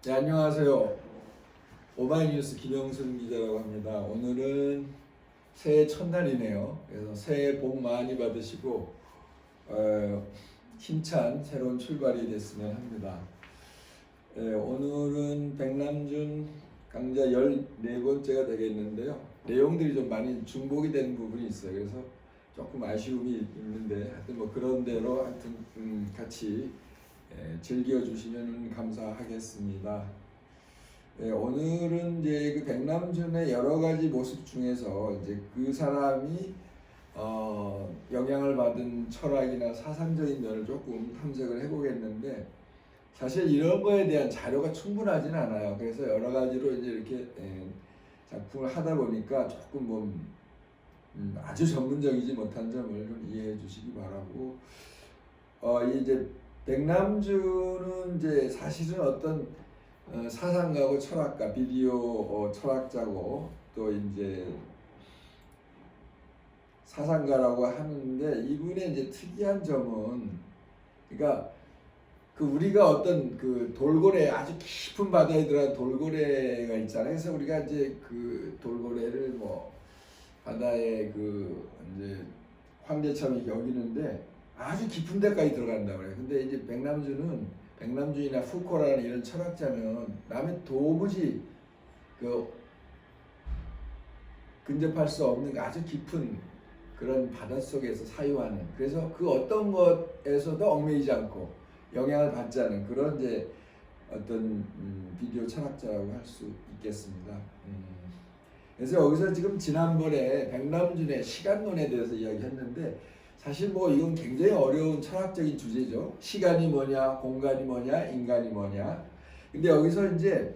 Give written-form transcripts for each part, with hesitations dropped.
네, 안녕하세요. 오마이뉴스 김영순 기자라고 합니다. 오늘은 새해 첫날이네요. 그래서 새해 복 많이 받으시고 힘찬 새로운 출발이 됐으면 합니다. 오늘은 백남준 강좌 14번째가 되겠는데요. 내용들이 좀 많이 중복이 된 부분이 있어요. 그래서 조금 아쉬움이 있는데 하여튼 뭐 그런 대로 하여튼 같이 즐겨주시면 감사하겠습니다. 오늘은 이제 그 백남준의 여러 가지 모습 중에서 이제 그 사람이 영향을 받은 철학이나 사상적인 면을 조금 탐색을 해보겠는데, 사실 이런 거에 대한 자료가 충분하진 않아요. 그래서 여러 가지로 이제 이렇게 작품을 하다 보니까 조금 뭐 아주 전문적이지 못한 점을 좀 이해해 주시기 바라고, 이제 백남준은 이제 사실은 어떤 사상가고 철학가, 비디오 철학자고 또 이제 사상가라고 하는데, 이분의 이제 특이한 점은, 그러니까 그 우리가 어떤 그 돌고래, 아주 깊은 바다에 들어간 돌고래가 있잖아요. 그래서 우리가 이제 그 돌고래를 뭐 바다에 그 이제 황제처럼 여기는데 아주 깊은 데까지 들어간다고 그래요. 근데 이제 백남준이나 푸코라는 이런 철학자는 남의 도무지 그 근접할 수 없는 아주 깊은 그런 바닷속에서 사유하는, 그래서 그 어떤 것에서도 얽매이지 않고 영향을 받지 않은 그런 이제 어떤 비디오 철학자라고 할 수 있겠습니다. 그래서 여기서 지금 지난번에 백남준의 시간론에 대해서 이야기했는데, 사실 뭐 이건 굉장히 어려운 철학적인 주제죠. 시간이 뭐냐, 공간이 뭐냐, 인간이 뭐냐. 근데 여기서 이제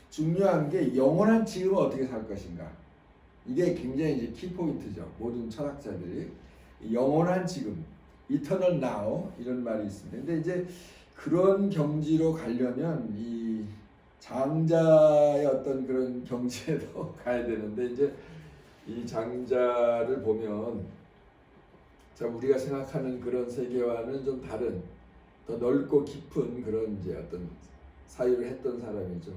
중요한 게 영원한 지금을 어떻게 살 것인가. 이게 굉장히 이제 키포인트죠. 모든 철학자들이 영원한 지금, Eternal Now 이런 말이 있습니다. 근데 이제 그런 경지로 가려면 이 장자의 어떤 그런 경지에도 가야 되는데, 이제 이 장자를 보면 자, 우리가 생각하는 그런 세계와는 좀 다른, 더 넓고 깊은 그런 이제 어떤 사유를 했던 사람이죠.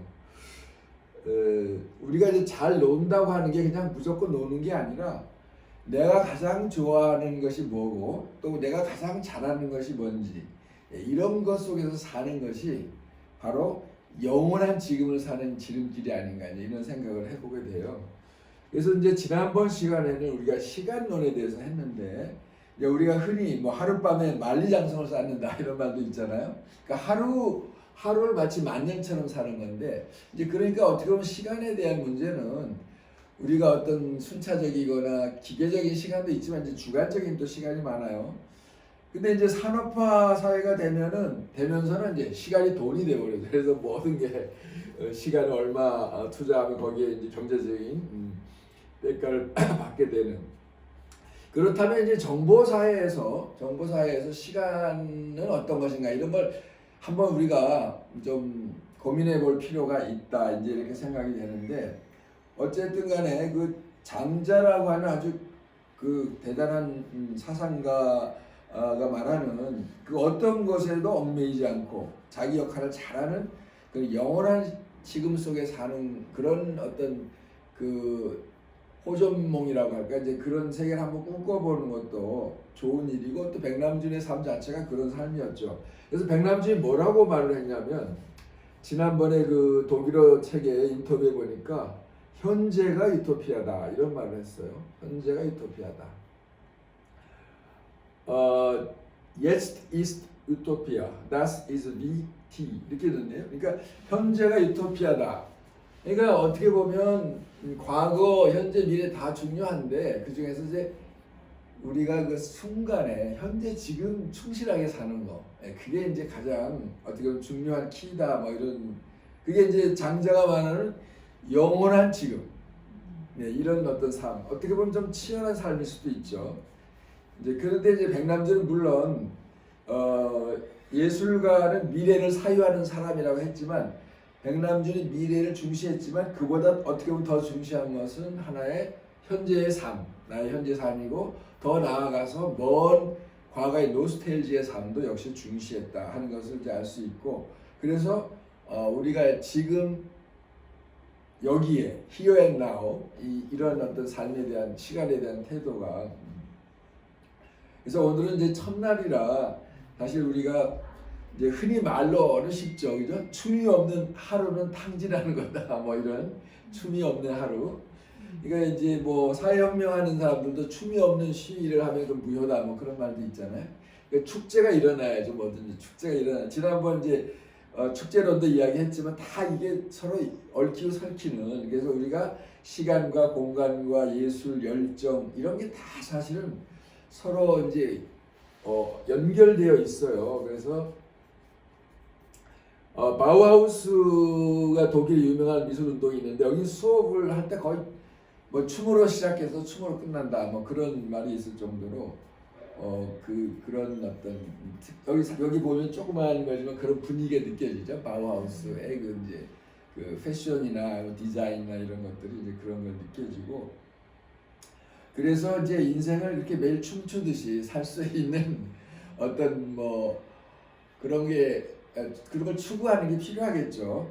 우리가 이제 잘 논다고 하는 게 그냥 무조건 노는 게 아니라, 내가 가장 좋아하는 것이 뭐고 또 내가 가장 잘하는 것이 뭔지, 이런 것 속에서 사는 것이 바로 영원한 지금을 사는 지름길이 아닌가, 이런 생각을 해보게 돼요. 그래서 이제 지난번 시간에는 우리가 시간론에 대해서 했는데, 이제 우리가 흔히 뭐 하룻밤에 만리장성을 쌓는다 이런 말도 있잖아요. 그러니까 하루를 마치 만년처럼 사는 건데, 이제 그러니까 어떻게 보면 시간에 대한 문제는 우리가 어떤 순차적이거나 기계적인 시간도 있지만 이제 주관적인 또 시간이 많아요. 근데 이제 산업화 사회가 되면서는 이제 시간이 돈이 돼버려요. 그래서 모든 게 시간을 얼마 투자하면 거기에 이제 경제적인 대가를 받게 되는. 그렇다면 이제 정보 사회에서 시간은 어떤 것인가, 이런 걸 한번 우리가 좀 고민해 볼 필요가 있다, 이제 이렇게 생각이 되는데, 어쨌든 간에 그 장자라고 하는 아주 그 대단한 사상가가 말하는 그 어떤 것에도 얽매이지 않고 자기 역할을 잘하는 그 영원한 지금 속에 사는 그런 어떤 그 호전몽이라고 할까, 이제 그런 세계를 한번 꿈꿔보는 것도 좋은 일이고, 또 백남준의 삶 자체가 그런 삶이었죠. 그래서 백남준이 뭐라고 말을 했냐면, 지난번에 그 독일어 책에 인터뷰해 보니까 현재가 유토피아다 이런 말을 했어요. 현재가 유토피아다. Jetzt ist Utopia, das ist VT 이렇게 됐네요. 그러니까 현재가 유토피아다. 그러니까 어떻게 보면 과거, 현재, 미래 다 중요한데, 그 중에서 이제 우리가 그 순간에 현재 지금 충실하게 사는 거, 그게 이제 가장 어떻게 보면 중요한 키다, 뭐 이런, 그게 이제 장자가 말하는 영원한 지금, 이런 어떤 삶, 어떻게 보면 좀 치열한 삶일 수도 있죠. 이제 그런데 이제 백남준은 물론 예술가는 미래를 사유하는 사람이라고 했지만, 백남준이 미래를 중시했지만 그보다 어떻게 보면 더 중시한 것은 하나의 현재의 삶, 나의 현재 삶이고, 더 나아가서 먼 과거의 노스텔지의 삶도 역시 중시했다 하는 것을 이제 알 수 있고, 그래서 우리가 지금 여기에 here and now 이런 어떤 삶에 대한 시간에 대한 태도가 그래서 오늘은 이제 첫날이라 사실 우리가 이제 흔히 말로는 쉽죠, 그죠? 춤이 없는 하루는 탕진하는 거다, 뭐 이런 춤이 없는 하루. 그러니까 이제 뭐 사회혁명하는 사람들도 춤이 없는 시위를 하면 그 무효다, 뭐 그런 말도 있잖아요. 그러니까 축제가 일어나야죠, 뭐든지 축제가 일어나. 지난번 이제 축제론도 이야기했지만 다 이게 서로 얽히고 설키는 그래서 우리가 시간과 공간과 예술 열정 이런 게 다 사실은 서로 이제 연결되어 있어요. 그래서 바우하우스가 독일 유명한 미술 운동이 있는데 여기 수업을 할 때 거의 뭐 춤으로 시작해서 춤으로 끝난다 뭐 그런 말이 있을 정도로 그런 어떤 여기 보면 조그마한 거지만 그런 분위기가 느껴지죠. 바우하우스의 그 이제 그 패션이나 디자인이나 이런 것들이 이제 그런 걸 느껴지고 그래서 이제 인생을 이렇게 매일 춤추듯이 살 수 있는 어떤 뭐 그런 걸 추구하는 게 필요하겠죠.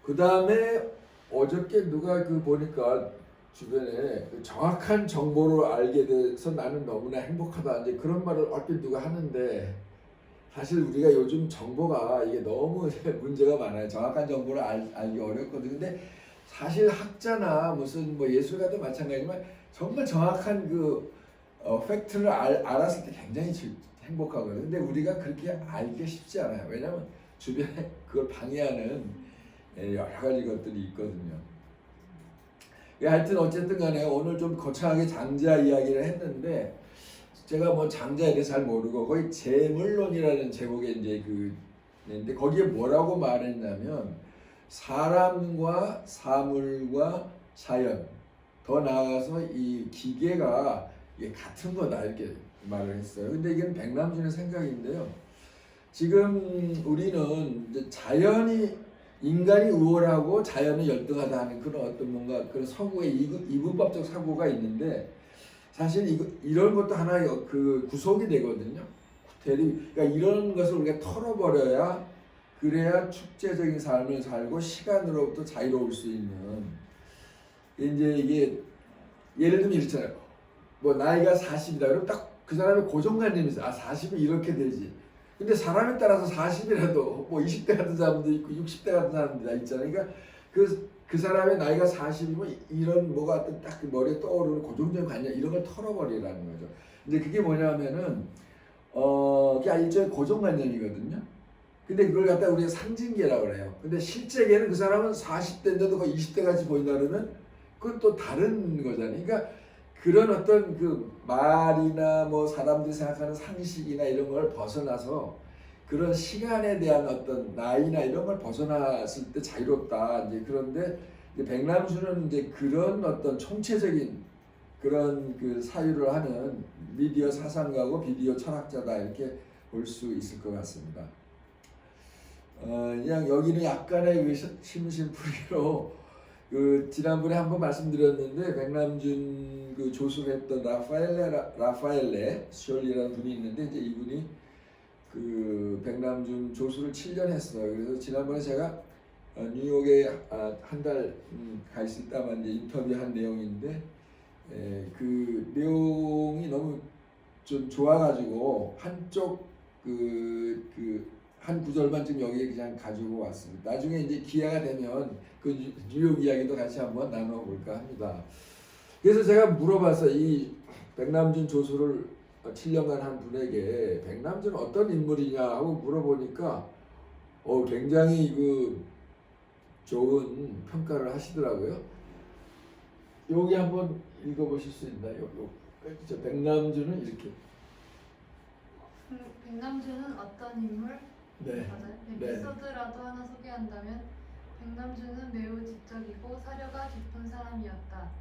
그 다음에 어저께 누가 보니까 주변에 정확한 정보를 알게 돼서 나는 너무나 행복하다 이제 그런 말을 얼핏 누가 하는데 사실 우리가 요즘 정보가 이게 너무 문제가 많아요. 정확한 정보를 알기 어렵거든요. 근데 사실 학자나 무슨 뭐 예술가도 마찬가지지만 정말 정확한 팩트를 알았을 때 굉장히 행복하거든요. 근데 우리가 그렇게 알기 쉽지 않아요. 왜냐하면 주변에 그걸 방해하는 여러 가지 것들이 있거든요. 하여튼 어쨌든 간에 오늘 좀 거창하게 장자 이야기를 했는데 제가 뭐 장자에 대해서 잘 모르고 거의 재물론이라는 제목의 이제 근데 거기에 뭐라고 말했냐면 사람과 사물과 자연 더 나아가서 이 기계가 이게 같은 거다 이렇게 말을 했어요. 근데 이건 백남준의 생각인데요. 지금 우리는 이제 인간이 우월하고 자연이 열등하다 하는 그런 어떤 뭔가 그런 서구의 이분법적 사고가 있는데 사실 이런 것도 하나의 구속이 되거든요. 그러니까 이런 것을 우리가 털어버려야 그래야 축제적인 삶을 살고 시간으로부터 자유로울 수 있는 이제 이게 예를 들면 이렇잖아요. 뭐 나이가 40이다. 그럼 딱 그 사람의 고정관념이 있어요. 40은 이렇게 되지. 근데 사람에 따라서 40이라도 뭐 20대 같은 사람도 있고 60대 같은 사람도 다 있잖아요. 그러니까 그 사람의 나이가 40이면 이런 뭐가 어떤 딱 머리에 떠오르는 고정적인 관념 이런 걸 털어버리라는 거죠. 근데 그게 뭐냐면은 그게 일종의 고정관념이거든요. 근데 그걸 갖다 우리가 상징계라고 그래요. 근데 실제계는 그 사람은 40대인데도 거의 20대 같이 보인다 그러면 그건 또 다른 거잖아요. 그러니까 그런 어떤 말이나 뭐 사람들이 생각하는 상식이나 이런 걸 벗어나서 그런 시간에 대한 어떤 나이나 이런 걸 벗어났을 때 자유롭다. 이제 그런데 이제 백남수는 이제 그런 어떤 총체적인 그런 사유를 하는 미디어 사상가고 비디오 철학자다 이렇게 볼 수 있을 것 같습니다. 그냥 여기는 약간의 심심풀이로 지난번에 한번 말씀드렸는데 백남준 조술했던 라파엘레 시올리라는 분이 있는데 이제 이분이 백남준 조술을 7년 했어요. 그래서 지난번에 제가 뉴욕에 한 달 가 있을 때만 이제 인터뷰한 내용인데 그 내용이 너무 좀 좋아가지고 한쪽 한 구절만 지금 여기에 그냥 가지고 왔습니다. 나중에 이제 기회가 되면 뉴욕 이야기도 같이 한번 나눠볼까 합니다. 그래서 제가 물어봤어요. 이 백남준 조수를 7년간 한 분에게 백남준은 어떤 인물이냐 하고 물어보니까 굉장히 좋은 평가를 하시더라고요. 여기 한번 읽어보실 수 있나요? 백남준은 이렇게. 백남준은 어떤 인물? 네. 맞아요. 네. 에피소드라도 하나 소개한다면 백남준은 매우 지적이고 사려가 깊은 사람이었다.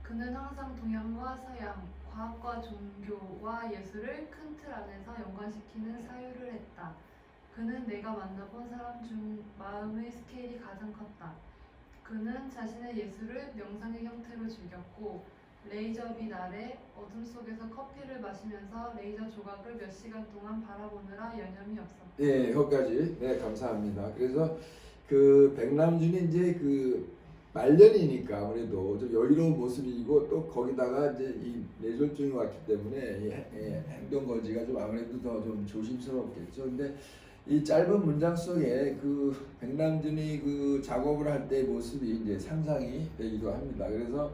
그는 항상 동양과 서양, 과학과 종교와 예술을 큰 틀 안에서 연관시키는 사유를 했다. 그는 내가 만나본 사람 중 마음의 스케일이 가장 컸다. 그는 자신의 예술을 명상의 형태로 즐겼고 레이저빛 아래 어둠 속에서 커피를 마시면서 레이저 조각을 몇 시간 동안 바라보느라 여념이 없었다. 예, 거기까지. 네, 감사합니다. 그래서 그 백남준이 이제 그 말년이니까 아무래도 좀 여유로운 모습이고 또 거기다가 이제 이 뇌졸중이 왔기 때문에 이 행동 거지가 좀 아무래도 더 좀 조심스럽겠죠. 근데 이 짧은 문장 속에 그 백남준이 그 작업을 할 때의 모습이 이제 상상이 되기도 합니다. 그래서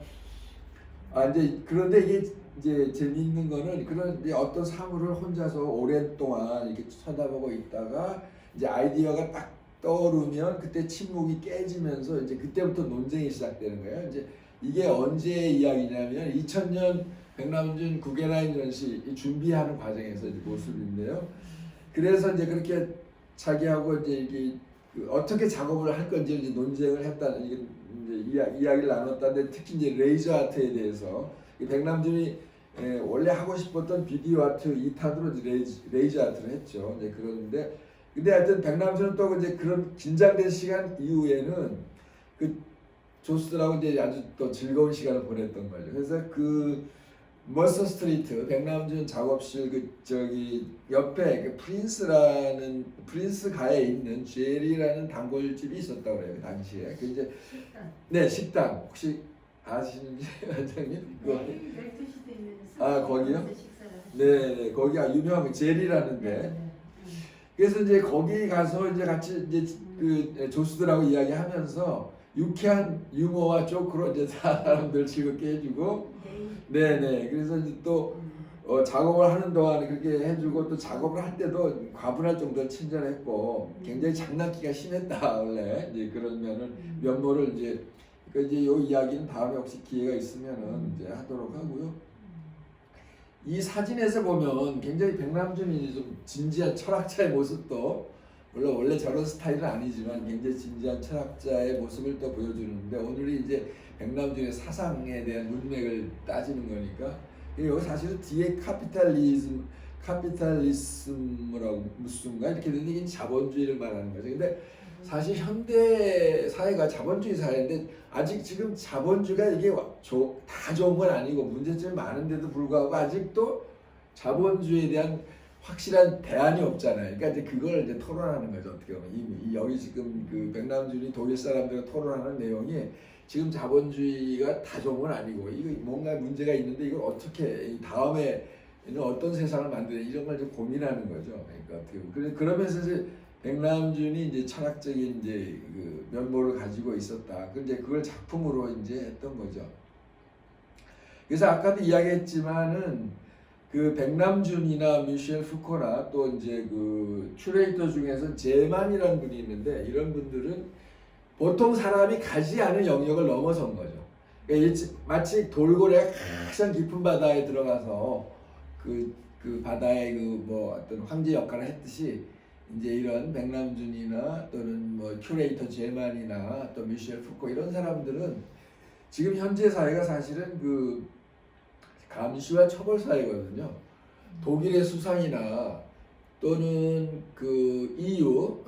이제 그런데 이게 이제 재미있는 거는 그런 이제 어떤 사물을 혼자서 오랫동안 이렇게 쳐다보고 있다가 이제 아이디어가 딱 떠오르면 그때 침묵이 깨지면서 이제 그때부터 논쟁이 시작되는 거예요. 이제 이게 언제의 이야기냐면 2000년 백남준 구겐하임 전시 준비하는 과정에서 이제 모습인데요. 그래서 이제 그렇게 자기하고 이제 이게 그 어떻게 작업을 할 건지 이제 논쟁을 했다는 이게 이제 이야기를 나눴다는데 특히 이제 레이저 아트에 대해서 이 백남준이 원래 하고 싶었던 비디오 아트 2탄으로 레이저 아트를 했죠. 이제 그런데 근데 하여튼 백남준은 또 이제 그런 긴장된 시간 이후에는 그 조스들하고 이제 아주 또 즐거운 시간을 보냈던 거죠. 그래서 그 머서 스트리트 백남준 작업실 그 저기 옆에 그 프린스 가에 있는 제리라는 단골집이 있었다고 그래요. 그 당시에 그 이제 식당. 네 식당 혹시 아시는지 원장님? 내일 12시대 있는 거기요? 식사를 네, 거기가 유명한 제리라는데 그래서 이제 거기 가서 이제 같이 이제 그 조수들하고 이야기하면서 유쾌한 유머와 조크로 이제 사람들 즐겁게 해주고 네네 그래서 이제 또 작업을 하는 동안 그렇게 해주고 또 작업을 할 때도 과분할 정도로 친절했고 굉장히 장난기가 심했다 원래 이제 그런 면모를 이제 요 이야기는 다음에 혹시 기회가 있으면은 이제 하도록 하고요. 이 사진에서 보면 굉장히 백남준이 좀 진지한 철학자의 모습도 물론 원래 저런 스타일은 아니지만 굉장히 진지한 철학자의 모습을 또 보여주는데 오늘이 이제 백남준의 사상에 대한 문맥을 따지는 거니까 여기 사실은 뒤에 카피탈리즘이라고 무슨가 이렇게 되는데 이게 자본주의를 말하는 거죠. 근데 사실 현대 사회가 자본주의 사회인데 아직 지금 자본주의가 이게 다 좋은 건 아니고 문제점이 많은데도 불구하고 아직도 자본주의에 대한 확실한 대안이 없잖아요. 그러니까 이제 그걸 이제 토론하는 거죠. 어떻게 보면 여기 지금 그 백남준이 독일 사람들과 토론하는 내용이 지금 자본주의가 다 좋은 건 아니고 이거 뭔가 문제가 있는데 이걸 어떻게 다음에는 어떤 세상을 만드냐 이런 걸 좀 고민하는 거죠. 그러니까 어떻게 보면 그러면서 이제 백남준이 이제 철학적인 이제 그 면모를 가지고 있었다. 근데 그걸 작품으로 이제 했던 거죠. 그래서 아까도 이야기했지만은 그 백남준이나 미셸 푸코나 또 이제 그 큐레이터 중에서 제만이라는 분이 있는데 이런 분들은 보통 사람이 가지 않은 영역을 넘어선 거죠. 그러니까 마치 돌고래가 가장 깊은 바다에 들어가서 그 바다의 그 뭐 어떤 황제 역할을 했듯이 이제 이런 백남준이나 또는 뭐 큐레이터 제만이나 또 미셸 푸코 이런 사람들은 지금 현재 사회가 사실은 그 감시와 처벌 사회거든요. 독일의 수상이나 또는 그 EU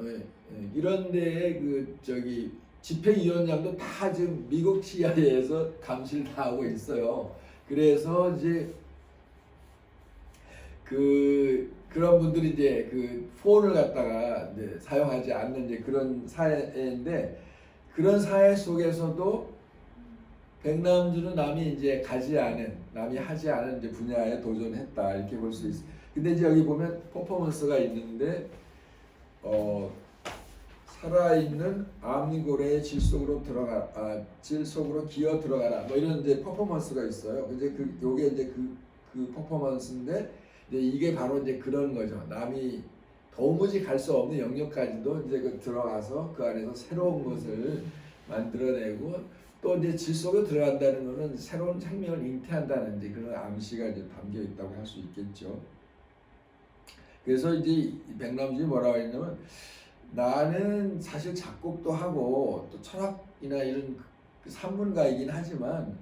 이런 데에 그 저기 집행위원장도 다 지금 미국 CIA에서 감시를 다 하고 있어요. 그래서 이제 그런 분들이 이제 그 폰을 갖다가 이제 사용하지 않는 이제 그런 사회인데 그런 사회 속에서도 백남준은 남이 이제 남이 하지 않은 이제 분야에 도전했다 이렇게 볼 수 있어. 근데 이제 여기 보면 퍼포먼스가 있는데 살아있는 암고래의 질 속으로 기어 들어가라 뭐 이런 이제 퍼포먼스가 있어요. 이제 요게 이제 그 퍼포먼스인데 이제 이게 바로 이제 그런 거죠. 남이 도무지 갈 수 없는 영역까지도 이제 들어가서 그 안에서 새로운 것을 만들어내고 또 이제 질 속에 들어간다는 것은 새로운 생명을 잉태한다는 이제 그런 암시가 이제 담겨 있다고 할 수 있겠죠. 그래서 이제 백남준이 뭐라고 했냐면 나는 사실 작곡도 하고 또 철학이나 이런 산문가이긴 하지만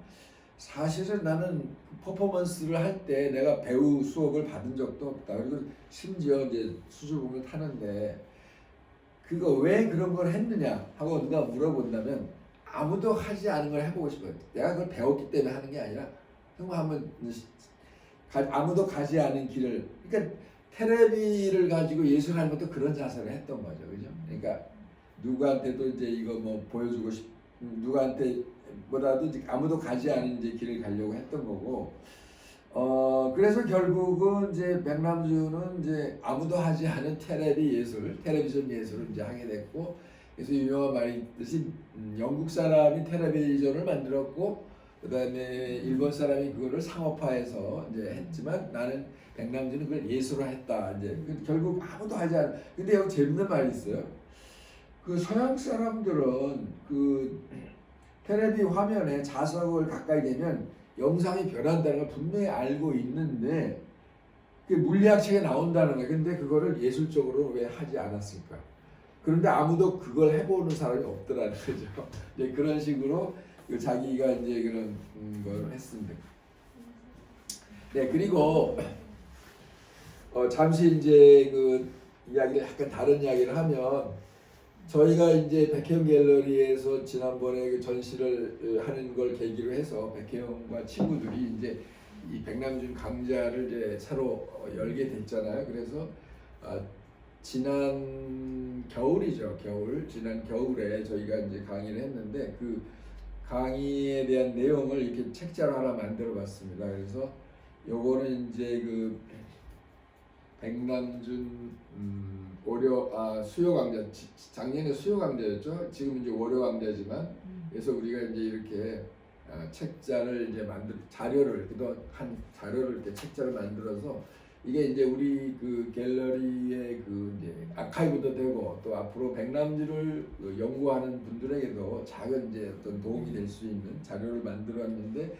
사실은 나는 퍼포먼스를 할 때 내가 배우 수업을 받은 적도 없다. 그리고 심지어 이제 수주공을 타는데 그거 왜 그런 걸 했느냐 하고 누가 물어본다면 아무도 하지 않은 걸 해보고 싶어요. 내가 그걸 배웠기 때문에 하는 게 아니라 한번 아무도 가지 않은 길을, 그러니까 테레비를 가지고 예술하는 것도 그런 자세로 했던 거죠, 그죠? 그러니까 누구한테도 이제 이거 뭐 보여주고 누구한테 보다도 아무도 가지 않은 이제 길을 가려고 했던 거고, 그래서 결국은 이제 백남준은 이제 아무도 하지 않은 텔레비전 예술을 이제 하게 됐고, 그래서 유명한 말이 있듯이 영국 사람이 텔레비전을 만들었고, 그다음에 일본 사람이 그거를 상업화해서 이제 했지만 나는 백남준은 그걸 예술화했다. 이제 결국 아무도 하지 않은. 근데 여기 재밌는 말이 있어요. 그 서양 사람들은 그 텔레비 화면에 자석을 가까이 대면 영상이 변한다는 걸 분명히 알고 있는데 그 물리학책에 나온다는 거예요. 근데 그거를 예술적으로 왜 하지 않았을까? 그런데 아무도 그걸 해보는 사람이 없더라는 거죠. 이제 그런 식으로 자기가 이제 그런 걸 했습니다. 네, 그리고 잠시 이제 그 이야기를 약간 다른 이야기를 하면, 저희가 이제 백혜영 갤러리에서 지난번에 그 전시를 하는 걸 계기로 해서 백혜영과 친구들이 이제 이 백남준 강좌를 이제 새로 열게 됐잖아요. 그래서 지난 겨울이죠. 지난 겨울에 저희가 이제 강의를 했는데 그 강의에 대한 내용을 이렇게 책자로 하나 만들어 봤습니다. 그래서 요거는 이제 그 백남준 수요 강좌, 작년에 수요 강좌였죠. 지금 이제 월요 강좌지만, 그래서 우리가 이제 이렇게 책자를 이제 자료를 이렇게 책자를 만들어서 이게 이제 우리 그 갤러리의 그 이제 아카이브도 되고, 또 앞으로 백남준을 연구하는 분들에게도 작은 이제 어떤 도움이 될 수 있는 자료를 만들었는데,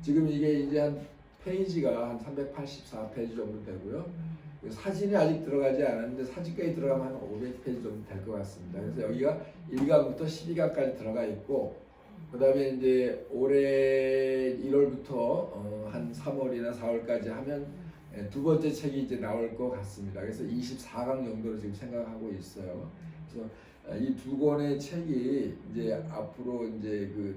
지금 이게 이제 한 페이지가 한 384페이지 정도 되고요. 사진이 아직 들어가지 않았는데 사진까지 들어가면 한 500페이지 정도 될 것 같습니다. 그래서 여기가 1강부터 12강까지 들어가 있고, 그 다음에 이제 올해 1월부터 한 3월이나 4월까지 하면 두 번째 책이 이제 나올 것 같습니다. 그래서 24강 정도로 지금 생각하고 있어요. 그래서 이 두 권의 책이 이제 앞으로 이제 그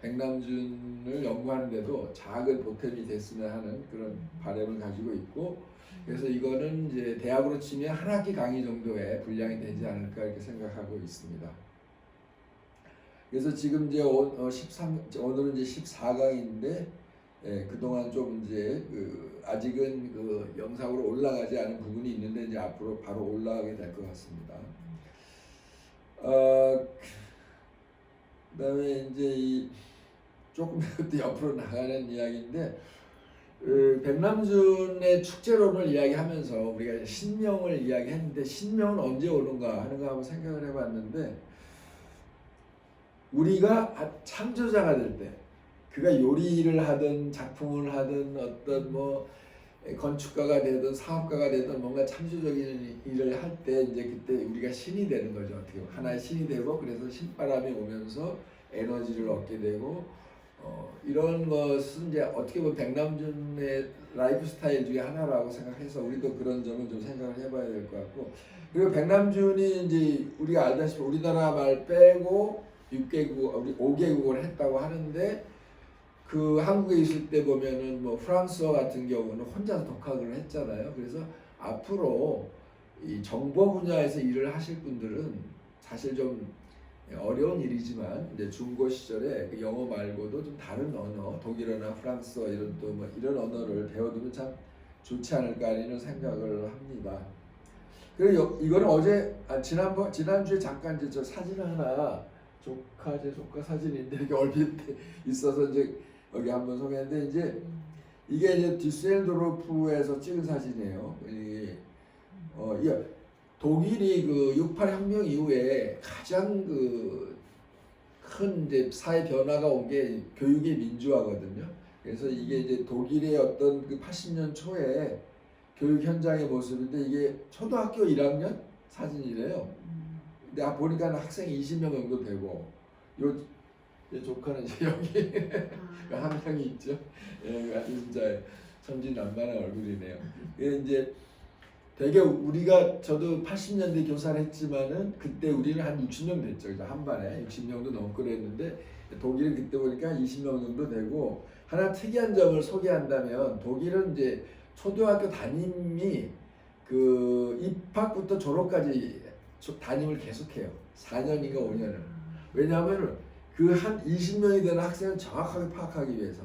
백남준을 연구하는데도 작은 보탬이 됐으면 하는 그런 바람을 가지고 있고, 그래서 이거는 이제 대학으로 치면 한 학기 강의 정도의 분량이 되지 않을까 이렇게 생각하고 있습니다. 그래서 지금 이제 오늘은 이제 14강인데, 그동안 좀 이제 아직은 그 영상으로 올라가지 않은 부분이 있는데 이제 앞으로 바로 올라가게 될 것 같습니다. 그다음에 이제 조금 더 옆으로 나가는 이야기인데, 백남준의 축제론을 이야기하면서 우리가 신명을 이야기했는데, 신명은 언제 오는가 하는 거 한번 생각을 해봤는데, 우리가 창조자가 될 때, 그가 요리를 하든 작품을 하든 어떤 뭐 건축가가 되든 사업가가 되든 뭔가 창조적인 일을 할 때 이제 그때 우리가 신이 되는 거죠. 어떻게 보면 하나의 신이 되고, 그래서 신바람이 오면서 에너지를 얻게 되고, 이런 것은 이제 어떻게 보면 백남준의 라이프 스타일 중에 하나라고 생각해서 우리도 그런 점을 좀 생각을 해봐야 될 것 같고, 그리고 백남준이 이제 우리가 알다시피 우리나라 말 빼고 5개국을 했다고 하는데, 그 한국에 있을 때 보면은 뭐 프랑스어 같은 경우는 혼자서 독학을 했잖아요. 그래서 앞으로 이 정보 분야에서 일을 하실 분들은 사실 좀 어려운 일이지만 이제 중고 시절에 그 영어 말고도 좀 다른 언어, 독일어나 프랑스어 이런 또 뭐 이런 언어를 배워두면 참 좋지 않을까 이런 생각을 합니다. 그리고 이거는 지난주에 잠깐 이제 저 사진 하나 조카 사진인데 이렇게 얼핏 있어서 이제 여기 한번 소개했는데, 이게 이제 디셀도르프에서 찍은 사진이에요. 이게 독일이 그 68 혁명 이후에 가장 큰 이제 사회 변화가 온 게 교육의 민주화거든요. 그래서 이게 이제 독일의 어떤 그 80년 초에 교육 현장의 모습인데, 이게 초등학교 1학년 사진이래요. 근데 보니까 학생이 20명 정도 되고, 조카는 이제 여기 한 명이 있죠. 진짜 천진난만한 얼굴이네요. 이제 되게 저도 80년대 교사를 했지만은 그때 우리는 한 60명 됐죠. 한 반에 60명도 넘고 그랬는데, 독일은 그때 보니까 20명 정도 되고, 하나 특이한 점을 소개한다면 독일은 이제 초등학교 담임이 그 입학부터 졸업까지 담임을 계속해요. 4년인가 5년을. 왜냐하면 그 한 20명이 되는 학생을 정확하게 파악하기 위해서.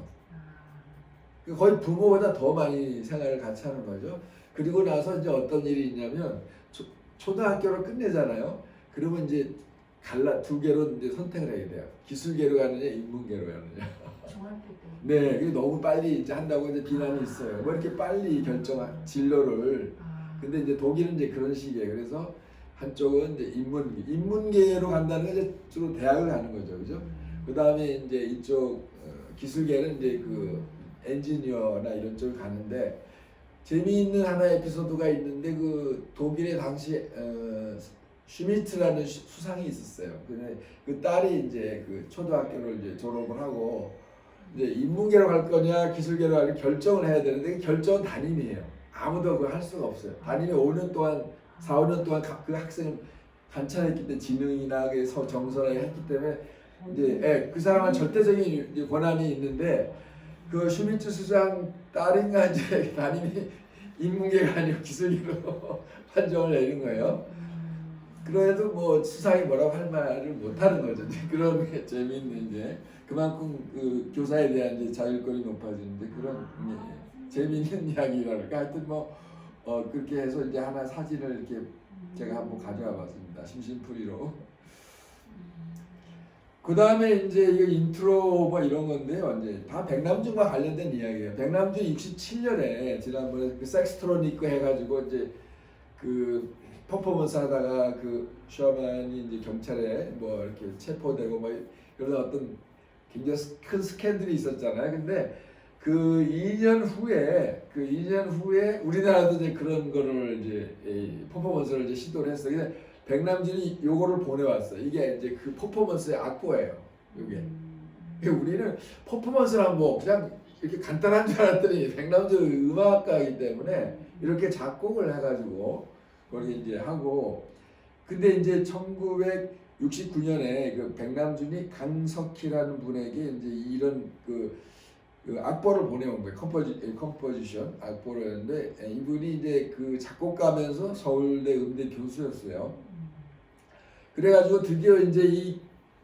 거의 부모보다 더 많이 생활을 같이 하는 거죠. 그리고 나서 이제 어떤 일이 있냐면 초등학교를 끝내잖아요. 그러면 이제 두 개로 이제 선택을 해야 돼요. 기술계로 가느냐, 인문계로 가느냐. 중학교 때. 네, 그게 너무 빨리 이제 한다고 이제 비난이 있어요. 왜 이렇게 빨리 결정한 진로를. 근데 이제 독일은 이제 그런 식이에요. 그래서 한쪽은 이제 인문계로 간다는 게 이제 주로 대학을 가는 거죠, 그죠? 그 다음에 이제 이쪽 기술계는 이제 그 엔지니어나 이런 쪽을 가는데 재미있는 하나의 에피소드가 있는데 그 독일의 당시 슈미트라는 수상이 있었어요. 근데 그 딸이 이제 그 초등학교를 이제 졸업을 하고 이제 인문계로 갈 거냐 기술계로 갈 거냐 결정을 해야 되는데 그 결정은 담임이에요. 아무도 그걸 할 수가 없어요. 담임이 5년 동안 4, 5년 동안 그 학생을 관찰했기 때문에 지능이나 정서나 했기 때문에 이제 그 사람은 절대적인 권한이 있는데 그 슈미트 수상 딸인가 이제 담임이 인문계가 아니고 기술계로 판정을 내린 거예요. 그래도 뭐 수상이 뭐라고 할 말을 못 하는 거죠. 그런 게 재미있는 이제 그만큼 그 교사에 대한 이제 자율권이 높아지는데 그런 재미있는 이야기랄까 하여튼 뭐 그렇게 해서 이제 하나 사진을 이렇게 제가 한번 가져와 봤습니다. 심심풀이로. 그 다음에 이제 이거 인트로 뭐 이런 건데요. 이제 다 백남준과 관련된 이야기예요. 백남준 67년에 지난번에 그 섹스트로니크 해가지고 이제 그 퍼포먼스 하다가 그 셔먼이 이제 경찰에 뭐 이렇게 체포되고 뭐 이런 어떤 굉장히 큰 스캔들이 있었잖아요. 근데 그 2년 후에 우리나라도 이제 그런 거를 이제 퍼포먼스를 이제 시도를 했어요. 근데 백남준이 요거를 보내왔어. 이게 이제 그 퍼포먼스의 악보예요. 이게 우리는 퍼포먼스란 뭐 그냥 이렇게 간단한 줄 알았더니 백남준은 음악가이기 때문에 이렇게 작곡을 해가지고 거기 이제 하고 근데 이제 1969년에 그 백남준이 강석희라는 분에게 이제 이런 그 악보를 보내온 거예요. 컴포지션 악보를 했는데 이분이 이제 그 작곡가면서 서울대 음대 교수였어요. 그래가지고 드디어 이제 이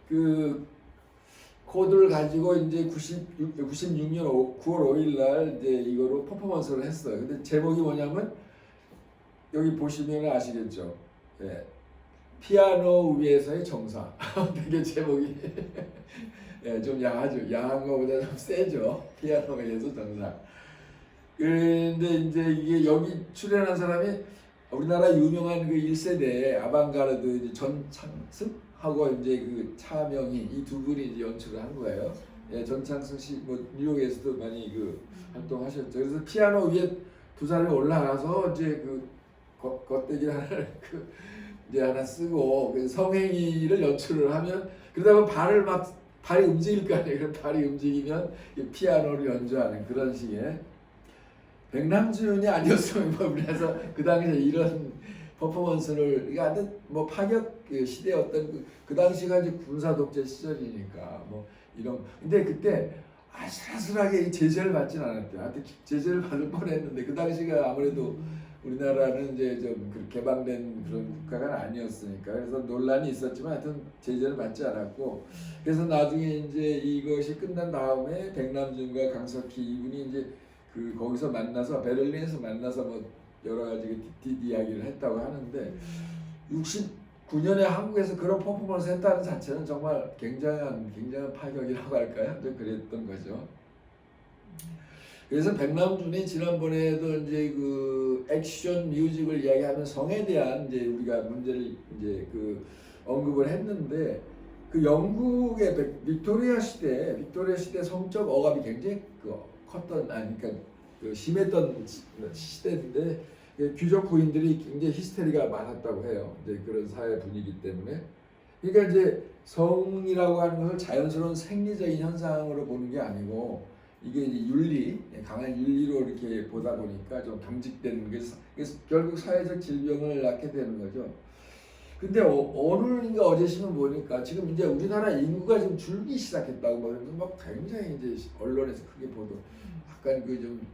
그 코드를 가지고 이제 96년 9월 5일 날 이제 이거로 퍼포먼스를 했어요. 근데 제목이 뭐냐면 여기 보시면 아시겠죠? 예. 피아노 위에서의 정사. 되게 제목이 예, 좀 야하죠. 야한 거보다 좀 세죠. 피아노 위에서 정사. 근데 이제 이게 여기 출연한 사람이 우리나라 유명한 그 1세대 아방가르드 이제 전창승하고 이제 그 차명희 이 두 분이 이제 연출을 한 거예요. 예, 전창승 씨 뭐 뉴욕에서도 많이 그 활동하셨죠. 그래서 피아노 위에 두 사람이 올라가서 이제 그 겉대기 하나를 이제 하나 쓰고 성행위를 연출을 하면 그러다 보면 발이 움직일 거 아니에요. 그럼 발이 움직이면 피아노를 연주하는 그런 식의 백남준이 아니었으면 우리나라에서 그 당시에 이런 퍼포먼스를 이게 하여튼 뭐 파격 시대 어떤 그 당시가 이제 군사 독재 시절이니까 뭐 이런 근데 그때 아슬아슬하게 제재를 받진 않았대요. 하여튼 제재를 받을 뻔했는데 그 당시가 아무래도 우리나라는 이제 좀 개방된 그런 국가가 아니었으니까 그래서 논란이 있었지만 하여튼 제재를 받지 않았고 그래서 나중에 이제 이것이 끝난 다음에 백남준과 강석희 이분이 이제 그 거기서 만나서 베를린에서 만나서 뭐 여러 가지 뒷 이야기를 했다고 하는데 69년에 한국에서 그런 퍼포먼스 했다는 자체는 정말 굉장한 파격이라고 할까요? 좀 그랬던 거죠. 그래서 백남준이 지난번에도 이제 그 액션 뮤직을 이야기하면 성에 대한 이제 우리가 문제를 이제 그 언급을 했는데 그 영국의 빅토리아 시대 성적 억압이 굉장히 그러니까 그 심했던 시대인데 귀족 부인들이 굉장히 히스테리가 많았다고 해요. 이제 그런 사회 분위기 때문에. 그러니까 이제 성이라고 하는 것을 자연스러운 생리적인 현상으로 보는 게 아니고 이게 이제 강한 윤리로 이렇게 보다 보니까 좀 경직되는 게 그래서 결국 사회적 질병을 낳게 되는 거죠. 근데 오늘인가 어제 신문 보니까 지금 이제 우리나라 인구가 지금 줄기 시작했다고 그러면서 막 굉장히 이제 언론에서 크게 보도, 약간 그 좀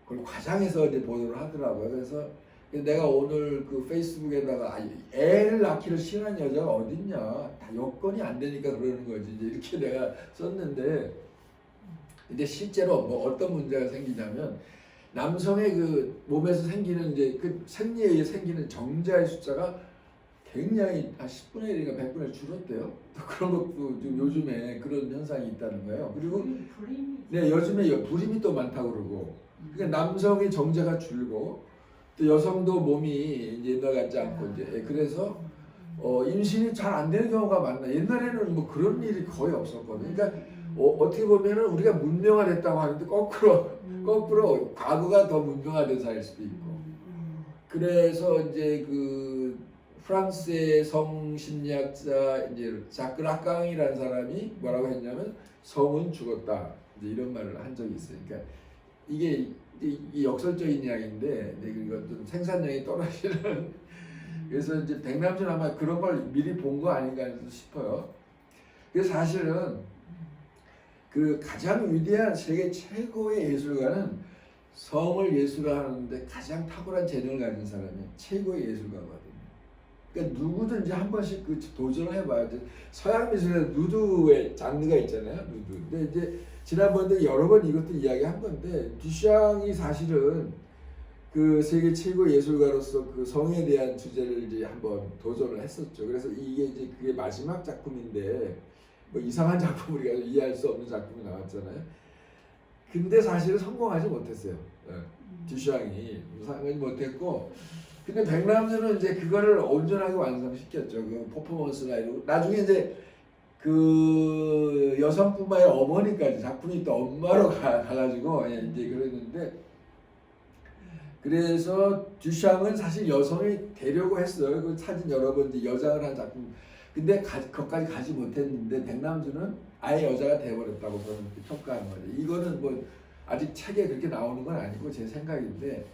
그걸 과장해서 이제 보도를 하더라고요. 그래서 내가 오늘 그 페이스북에다가 애를 낳기를 싫어하는 여자가 어딨냐, 다 여건이 안 되니까 그러는 거지, 이제 이렇게 내가 썼는데, 근데 실제로 뭐 어떤 문제가 생기냐면 남성의 그 몸에서 생기는 이제 그 생리에 의해 생기는 정자의 숫자가 굉장히 한 10분의 1인가 100분의 1 줄었대요. 또 그런 것도 좀 요즘에 그런 현상이 있다는 거예요. 그리고 불임이. 네, 요즘에 불임이 또 많다고 그러고, 그러니까 남성의 정자가 줄고 또 여성도 몸이 이제 옛날 같지 않고 이제 그래서 임신이 잘 안 되는 경우가 많나. 옛날에는 뭐 그런 일이 거의 없었거든요. 그러니까 어떻게 보면은 우리가 문명화됐다고 하는데 거꾸로 과거가 더 문명화된 사회일 수도 있고. 그래서 이제 그 프랑스의 성심리학자 이제 자크 라깡이라는 사람이 뭐라고 했냐면 성은 죽었다, 이제 이런 말을 한 적이 있어요. 그러니까 이게 역설적인 이야기인데, 이것도 생산량이 떨어지는. 그래서 이제 백남준 아마 그런 걸 미리 본 거 아닌가 싶어요. 그래서 사실은 그 가장 위대한 세계 최고의 예술가는 성을 예술화하는데 가장 탁월한 재능을 가진 사람이 최고의 예술가거든요. 그러니까 누구든지 한 번씩 그 도전을 해봐야 돼. 서양 미술에 누드의 장르가 있잖아요. 누드. 근데 이제 지난번에 여러 번 이것도 이야기한 건데, 듀샹이 사실은 그 세계 최고 예술가로서 그 성에 대한 주제를 이제 한번 도전을 했었죠. 그래서 이게 이제 그게 마지막 작품인데, 뭐 이상한 작품, 우리가 이해할 수 없는 작품이 나왔잖아요. 근데 사실은 성공하지 못했어요. 듀샹이 성공하지 못했고, 근데 백남준은 이제 그거를 온전하게 완성시켰죠. 그 퍼포먼스나 이러고 나중에 이제 그 여성뿐만 아니라 어머니까지, 작품이 또 엄마로 가가지고 이제 그랬는데, 그래서 듀샹은 사실 여성이 되려고 했어요. 그 사진 여러 번 이제 여장을 한 작품. 근데 거기까지 가지 못했는데 백남준은 아예 여자가 돼버렸다고 저는 이렇게 평가하는 거죠. 이거는 뭐 아직 책에 그렇게 나오는 건 아니고 제 생각인데,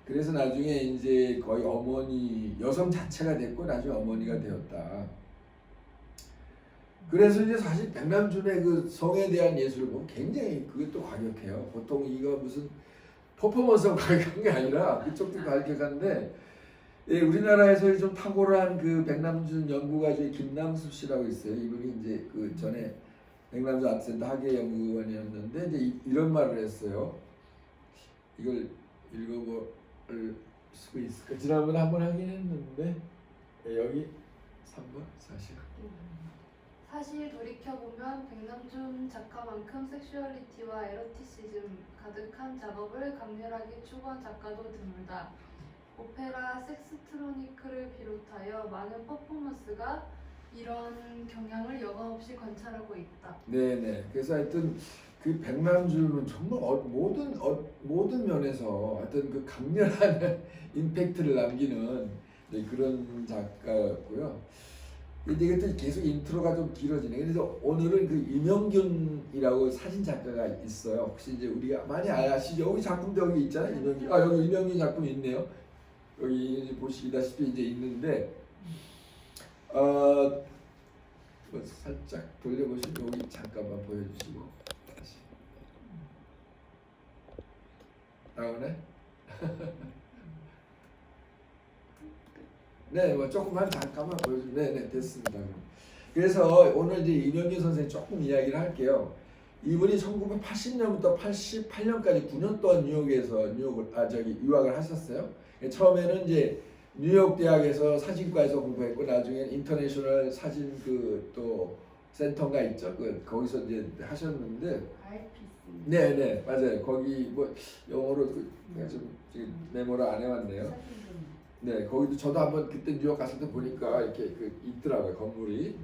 그래서 나중에 이제 거의 어머니, 여성 자체가 됐고 나중에 어머니가 되었다. 그래서 이제 사실 백남준의 그 성에 대한 예술을 보면 굉장히 그것도 과격해요. 보통 이거 무슨 퍼포먼스가 과격한 게 아니라 그쪽도 과격한데, 예, 우리나라에서 좀 탁월한 그 백남준 연구가 김남수 씨라고 있어요. 이분이 이제 그 전에 백남준 아트센터 학예연구원이었는데 이제 이런 말을 했어요. 이걸 읽어볼 수 있을까? 지난번에 한번 하긴 했는데, 예, 여기 3번 40. 사실 돌이켜보면 백남준 작가만큼 섹슈얼리티와 에로티시즘 가득한 작업을 강렬하게 추구한 작가도 드물다. 오페라 섹스트로니크를 비롯하여 많은 퍼포먼스가 이런 경향을 여과없이 관찰하고 있다. 네네. 그래서 하여튼 그 백남준은 정말 모든 면에서 하여튼 그 강렬한 임팩트를 남기는 그런 작가였고요. 근데 이것도 계속 인트로가 좀 길어지네. 그래서 오늘은 그 임영균이라고 사진 작가가 있어요. 혹시 이제 우리가 많이 아시죠? 여기 작품도 여기 있잖아요. 임영균. 여기 임영균 작품이 있네요. 여기 보시다시피 이제 있는데, 뭐 살짝 돌려보시면 여기 잠깐만 보여주시고 다시 나오네. 네, 뭐 조금만 잠깐만 보여주면 네, 됐습니다. 그래서 오늘 이제 임영균 선생님 조금 이야기를 할게요. 이분이 1980년부터 88년까지 9년 동안 뉴욕에서 유학을 하셨어요. 처음에는 이제 뉴욕 대학에서 사진과에서 공부했고, 나중에는 인터내셔널 사진 그 또 센터가 있죠. 거기서 이제 하셨는데, 네, 맞아요. 거기 뭐 영어로 좀 메모를 안 해왔네요. 네, 거기도 저도 한번 그때 뉴욕 갔을 때 보니까 이렇게 있더라고요, 건물이.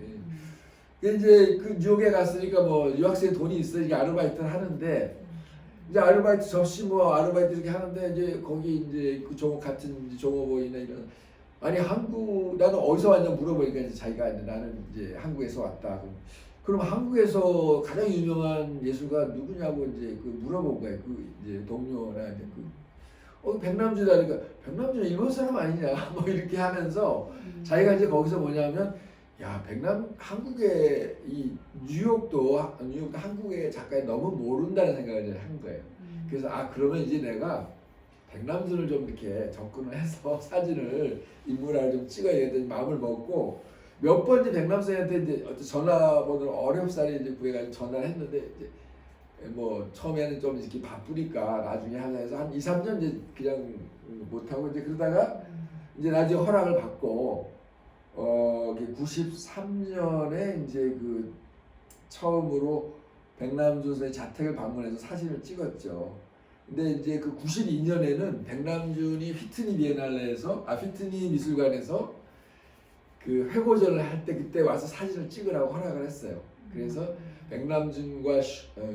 이제 그 뉴욕에 갔으니까 뭐 유학생 돈이 있으니까 아르바이트를 하는데, 이제 아르바이트 접시 뭐 아르바이트 이렇게 하는데, 이제 거기 이제 그 같은 종업원이나 이런, 아니 나는 어디서 왔냐 물어보니까 이제 자기가 이제 나는 이제 한국에서 왔다. 그럼 한국에서 가장 유명한 예술가 누구냐고 이제 물어본 거예요. 그 이제 동료나 이제 백남준이라니까 백남준 일본 사람 아니냐 뭐 이렇게 하면서 자기가 이제 거기서 뭐냐면 야 한국의 이 뉴욕도 한국의 작가에 너무 모른다는 생각을 이제 한 거예요. 그래서 그러면 이제 내가 백남준을 좀 이렇게 접근을 해서 사진을 인물화를 좀 찍어야겠다는 마음을 먹고 몇 번 이제 백남준한테 이제 어떤 전화번호를 어렵사리 이제 구해가지고 전화를 했는데 이제 뭐 처음에는 좀 이렇게 바쁘니까 나중에 하자 해서 한 2, 3년 이제 그냥 못하고 이제 그러다가 이제 나중에 허락을 받고 93년에 이제 그 처음으로 백남준 선생의 자택을 방문해서 사진을 찍었죠. 근데 이제 그 92년에는 백남준이 휘트니 비엔날레에서 휘트니 미술관에서 그 회고전을 할 때 그때 와서 사진을 찍으라고 허락을 했어요. 그래서 백남준과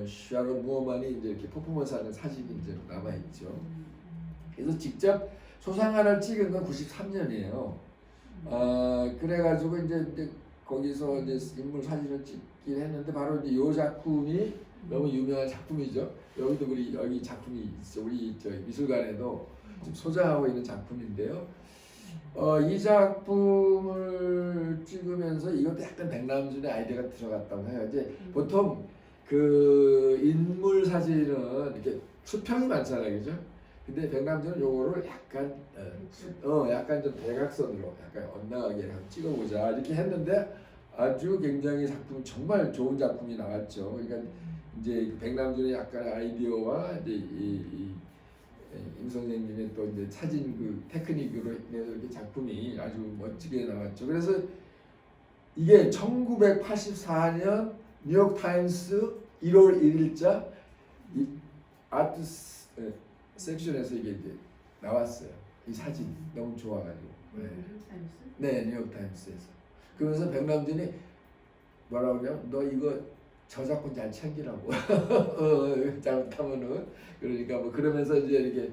샤론 무어만이 이제 이렇게 퍼포먼스하는 사진이 이제 남아 있죠. 그래서 직접 소상화를 찍은 건 93년이에요. 그래가지고 이제 거기서 이제 인물 사진을 찍긴 했는데 바로 이제 이 작품이 너무 유명한 작품이죠. 여기도 여기 작품이 있어. 우리 저 미술관에도 좀 소장하고 있는 작품인데요. 이 작품을 찍으면서 이것도 약간 백남준의 아이디어가 들어갔다고 해요. 이제 보통 그 인물 사진은 이렇게 수평이 많잖아요, 그죠? 근데 백남준은 요거를 약간 약간 좀 대각선으로 약간 엇나가게 한번 찍어보자 이렇게 했는데 아주 굉장히 작품 정말 좋은 작품이 나왔죠. 그러니까 이제 백남준의 약간 아이디어와 이제 임 선생님의 또 이제 사진 그 테크닉으로 인해서 이렇게 작품이 아주 멋지게 나왔죠. 그래서 이게 1984년 뉴욕 타임스 1월 1일자 이 아트 섹션에서 이게 이제 나왔어요. 이 사진 너무 좋아가지고. 네, 뉴욕 타임스에서. 그러면서 백남준이 뭐라고 그러냐면 너 이거 저작권 잘 챙기라고. 잘못하면은 그러니까 뭐 그러면서 이제 이렇게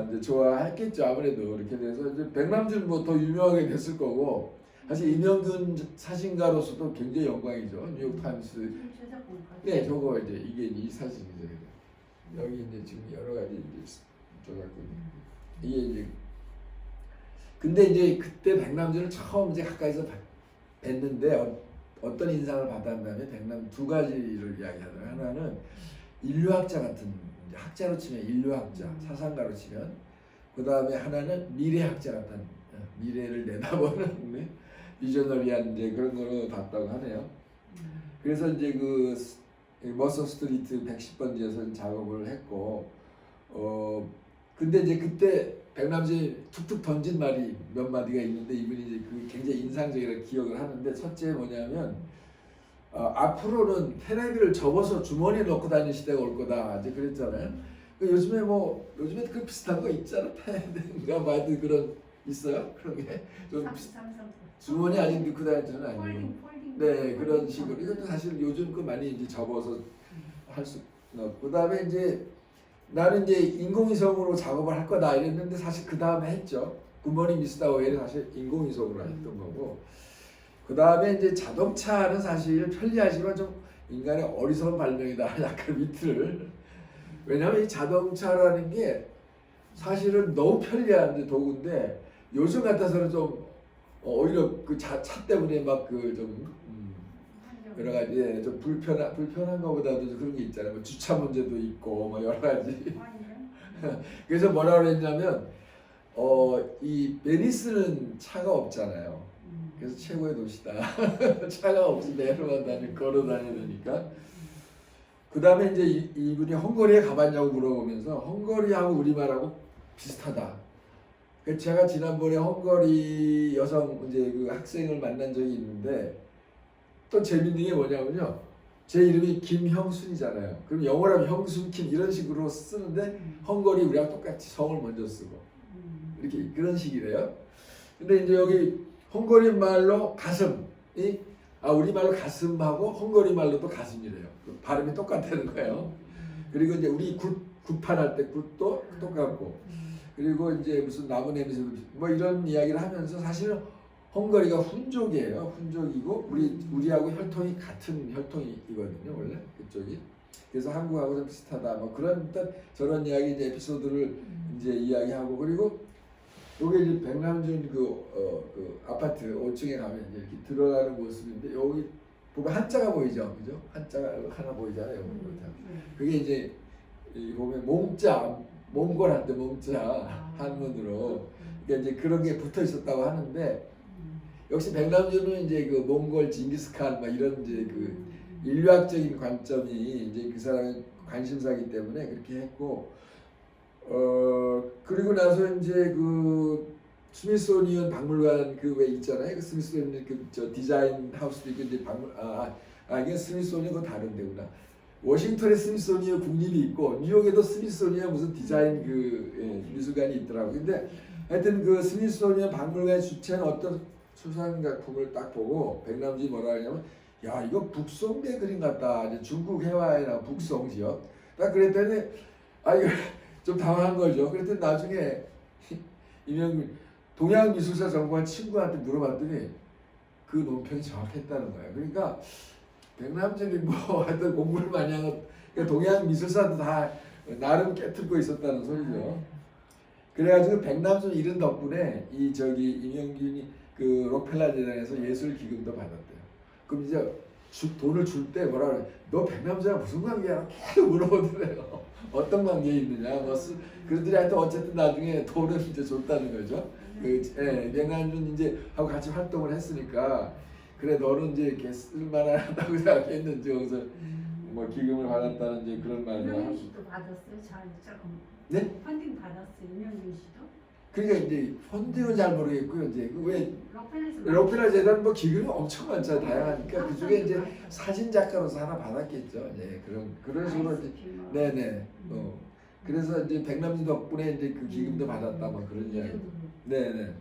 이제 좋아했겠죠. 아무래도 이렇게 돼서 이제 백남준 뭐 더 유명하게 됐을 거고 사실 임영균 사진가로서도 굉장히 영광이죠. 뉴욕 타임스. 네, 저거 이제 이게 이 사진이죠. 여기 이제 지금 여러 가지 이제 저작권 이게 이제 근데 이제 그때 백남준을 처음 이제 가까이서 뵀는데 어떤 인상을 받았냐면 백남 두 가지를 이야기하더라고요. 하나는 인류학자 같은 이제 학자로 치면 인류학자, 사상가로 치면 그 다음에 하나는 미래학자 같은 미래를 내다보는 비저너리한 이제 그런 거로 봤다고 하네요. 그래서 이제 그 머서 스트리트 110번지에서 작업을 했고 근데 이제 그때 백남준이 툭툭 던진 말이 몇 마디가 있는데 이분이 이제 그 굉장히 인상적이라 기억을 하는데 첫째 뭐냐면 앞으로는 테레비를 접어서 주머니에 넣고 다니는 시대가 올 거다 이제 그랬잖아요. 요즘에 그 비슷한 거 있잖아. 테레비가 많이 그런 있어요 그런 게 좀 주머니 아직 넣고 다니는 아니고 네 그런 식으로 이것도 사실 요즘 거 많이 이제 접어서 할 수 넣고 그다음에 이제 나는 이제 인공위성으로 작업을 할 거다 이랬는데 사실 그 다음에 했죠. 굿모닝 미스터 웨이는 사실 인공위성으로 했던 거고 그 다음에 이제 자동차는 사실 편리하지만 좀 인간의 어리석은 발명이다. 약간 밑을 왜냐하면 이 자동차라는 게 사실은 너무 편리한 도구인데 요즘 같아서는 좀 오히려 그 차 때문에 막 그 좀 여러 가지 좀 불편한 거보다도 그런 게 있잖아요. 뭐 주차 문제도 있고 뭐 여러 가지. 그래서 뭐라 그랬냐면 이 베니스는 차가 없잖아요. 그래서 최고의 도시다. 차가 없으면 내로만 걸어 다녀야 되니까. 그 다음에 이제 이분이 헝가리에 가봤냐고 물어보면서 헝가리하고 우리말하고 비슷하다. 제가 지난번에 헝가리 여성 이제 그 학생을 만난 적이 있는데 또 재밌는 게 뭐냐면요. 제 이름이 김형순이잖아요. 그럼 영어로 하면 형순킴 이런 식으로 쓰는데 헝가리 우리랑 똑같이 성을 먼저 쓰고 이렇게 그런 식이래요. 근데 이제 여기 헝가리 말로 가슴이 우리 말로 가슴하고 헝가리 말로도 가슴이래요. 발음이 똑같다는 거예요. 그리고 이제 우리 굿판할 때 굿도 똑같고 그리고 이제 무슨 나무 냄새 뭐 이런 이야기를 하면서 사실은 헝가리가 훈족이에요. 훈족이고 우리하고 혈통이 같은 혈통이거든요. 원래 그쪽이. 그래서 한국하고 좀 비슷하다. 뭐 그런 어떤 저런 이야기 이제 에피소드를 이제 이야기하고 그리고 요게 이제 백남준 그 아파트 5층에 가면 이제 이렇게 들어가는 모습인데 여기 보면 한자가 보이죠, 그죠? 한자가 하나 보이잖아요. 그게 이제 이 보면 몽자, 몽골한테 몽자 한문으로 그러니까 이제 그런 게 붙어 있었다고 하는데 역시 백남준은 이제 그 몽골 징기스칸 막 이런 이제 그 인류학적인 관점이 이제 그 사람의 관심사기 때문에 그렇게 했고 그리고 나서 이제 그 스미소니언 박물관 그 왜 있잖아요. 그 스미소니언 그저 디자인 하우스도 있고 이제 이게 스미소니언 그 다른 데구나. 워싱턴에 스미소니언 국립이 있고 뉴욕에도 스미소니언 무슨 디자인 미술관이 있더라고. 근데 하여튼 그 스미소니언 박물관 주최한 어떤 수상작품을 딱 보고 백남준이 뭐라 하냐면 야 이거 북송대 그림 같다. 이제 중국 해화에 나온 북송 지역. 딱 그랬더니 이거 좀 당황한 거죠. 그랬더니 나중에 동양미술사 전공한 친구한테 물어봤더니 그 논평이 정확했다는 거예요. 그러니까 백남준이 뭐 하여튼 공부를 많이 한 것, 그러니까 동양미술사도 다 나름 깨트리고 있었다는 소리죠. 그래가지고 백남준 이런 덕분에 임영균이 그 록펠러 재단에서 예술 기금도 받았대요. 그럼 이제 돈을 줄 때 뭐라 그래? 너 백남준이랑 무슨 관계야? 계속 물어보더래요. 어떤 관계 있느냐? 그러더니 하여튼 어쨌든 나중에 돈을 이제 줬다는 거죠. 백남준 이제 하고 같이 활동을 했으니까 그래 너는 이제 이렇게 쓸만하다고 생각했는지 거기서 뭐 기금을 받았다는 이제 그런 말도 하고. 이명균 씨도 받았어요. 조금. 네? 펀딩 받았어요. 이명균 씨도. 그러니까 이제 펀딩은 잘 모르겠고요. 이제 왜 록펠러에서 록펠러 재단 뭐 기금이 엄청 많잖아요. 다양하니까 그 중에 이제 사진 작가로서 하나 받았겠죠. 네 그런 식으로 이제 네네. 그래서 이제 백남준 덕분에 이제 그 기금도 받았다 뭐 그런 이야기. 네네.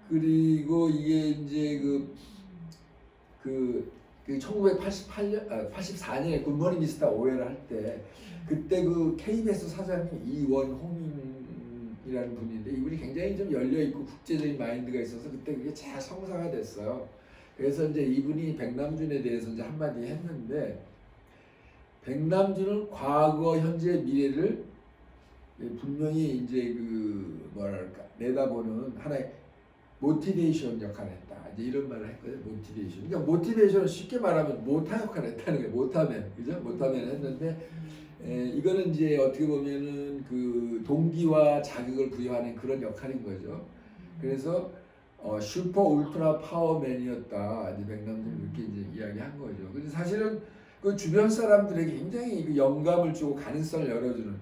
그리고 이게 이제 그 84년에 굿모닝 미스터 오해를 할 때 그때 그 KBS 사장님 이원홍이라는 분인데 이분이 굉장히 좀 열려 있고 국제적인 마인드가 있어서 그때 그게 잘 성사가 됐어요. 그래서 이제 이분이 백남준에 대해서 이제 한마디 했는데 백남준은 과거, 현재, 미래를 분명히 이제 뭐랄까 내다보는 하나의 모티베이션 역할을 했다. 이제 이런 말을 했거든요. 모티베이션. 그러니까 모티베이션은 쉽게 말하면 모타 역할을 했다는 거예요. 모타맨, 그죠? 모타맨 했는데 이거는 이제 어떻게 보면은 그 동기와 자극을 부여하는 그런 역할인 거죠. 그래서 슈퍼 울트라 파워맨이었다. 이제 백남준 이렇게 이제 이야기한 거죠. 근데 사실은 그 주변 사람들에게 굉장히 그 영감을 주고 가능성을 열어주는.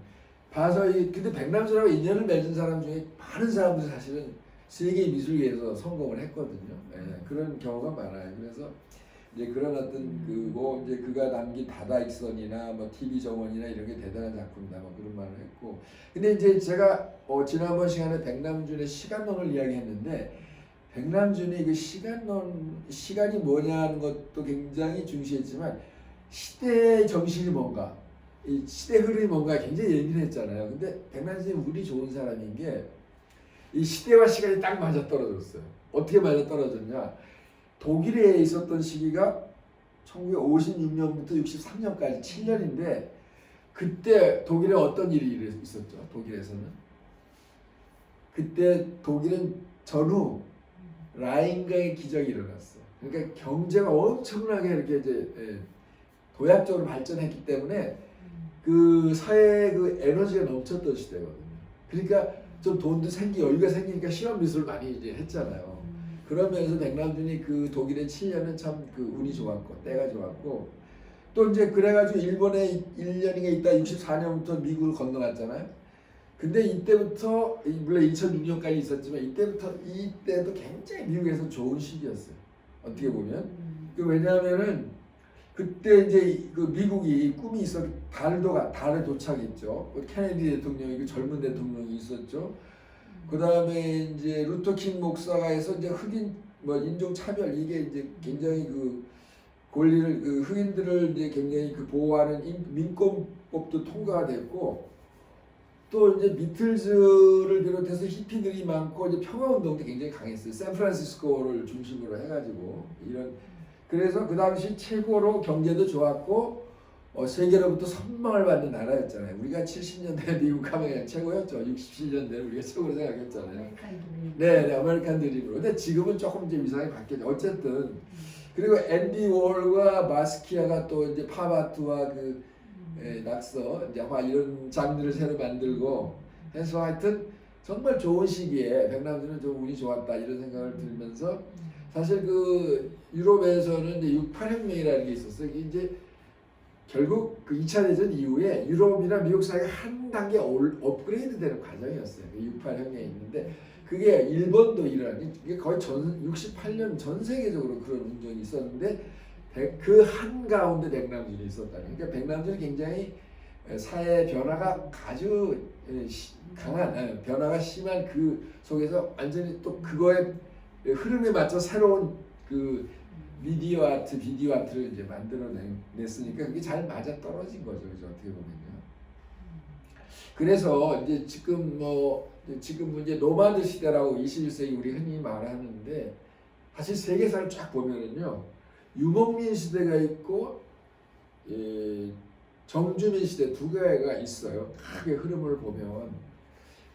근데 백남준하고 인연을 맺은 사람 중에 많은 사람들이 사실은 세계 미술계에서 성공을 했거든요. 그런 경우가 많아요. 그래서 이제 그런 어떤 뭐 이제 그가 남긴 다다익선이나 뭐 TV 정원이나 이런 게 대단한 작품이다 뭐 그런 말을 했고. 근데 이제 제가 지난번 시간에 백남준의 시간론을 이야기했는데 백남준이 그 시간이 뭐냐는 것도 굉장히 중시했지만 시대의 정신이 뭔가, 이 시대 흐름이 뭔가 굉장히 예민했잖아요. 근데 백남준이 운이 좋은 사람인 게 이 시대와 시간이 딱 맞아 떨어졌어요. 어떻게 맞아 떨어졌냐? 독일에 있었던 시기가 1956년부터 63년까지 7년인데 그때 독일에 어떤 일이 있었죠? 독일에서는 그때 독일은 전후 라인강의 기적이 일어났어. 그러니까 경제가 엄청나게 이렇게 이제 도약적으로 발전했기 때문에 그 사회에 그 에너지가 넘쳤던 시대거든요. 그러니까 좀 돈도 여유가 생기니까 실험 미술을 많이 이제 했잖아요. 그러면서 백남준이 그 독일의 7년은 참 그 운이 좋았고 때가 좋았고 또 이제 그래가지고 일본에 1년인가 있다 64년부터 미국을 건너갔잖아요. 근데 이때부터 물론 2006년까지 있었지만 이때도 굉장히 미국에서 좋은 시기였어요. 어떻게 보면 왜냐하면은 그때 이제 그 미국이 꿈이 있어 달에 도착했죠. 케네디 대통령이 젊은 대통령이 있었죠. 그 다음에 이제 루터킹 목사가 해서 이제 흑인 뭐 인종 차별 이게 이제 굉장히 그 권리를 흑인들을 이제 굉장히 보호하는 민권법도 통과가 됐고 또 이제 비틀즈를 비롯해서 히피들이 많고 이제 평화운동도 굉장히 강했어요. 샌프란시스코를 중심으로 해가지고 이런 그래서 그 당시 최고로 경제도 좋았고 세계로부터 선망을 받는 나라였잖아요. 우리가 70년대 미국 하면 그냥 최고였죠. 67년대 우리가 최고로 생각했잖아요. 아메리칸 드림. 네, 아메리칸 드림으로. 근데 지금은 조금 이제 위상이 바뀌었죠. 어쨌든 그리고 앤디 월과 마스키아가 또 이제 팝아트와 그 낙서, 이제 아마 이런 장르를 새로 만들고 해서 하여튼 정말 좋은 시기에 백남준은 좀 운이 좋았다 이런 생각을 들면서 사실 그 유럽에서는 이제 68혁명이라는 게 있었어요. 이게 이제 결국 그 2차 대전 이후에 유럽이나 미국 사회가 한 단계 업그레이드 되는 과정이었어요. 그 68혁명이 있는데 그게 일본도 일어나니 이게 거의 68년 전 세계적으로 그런 운동이 있었는데 그 한가운데 백남준이 있었다는. 그러니까 백남준이 굉장히 사회 변화가 아주 강한 변화가 심한 그 속에서 완전히 또 그거에 흐름에 맞춰 새로운 그 미디어 아트, 비디오 아트를 이제 만들어냈으니까 그게 잘 맞아 떨어진 거죠, 그죠? 어떻게 보면요. 그래서 이제 지금 이제 노마드 시대라고 21세기 우리 흔히 말하는데 사실 세계사를 쫙 보면은요, 유목민 시대가 있고 정주민 시대 두 개가 있어요. 크게 흐름을 보면.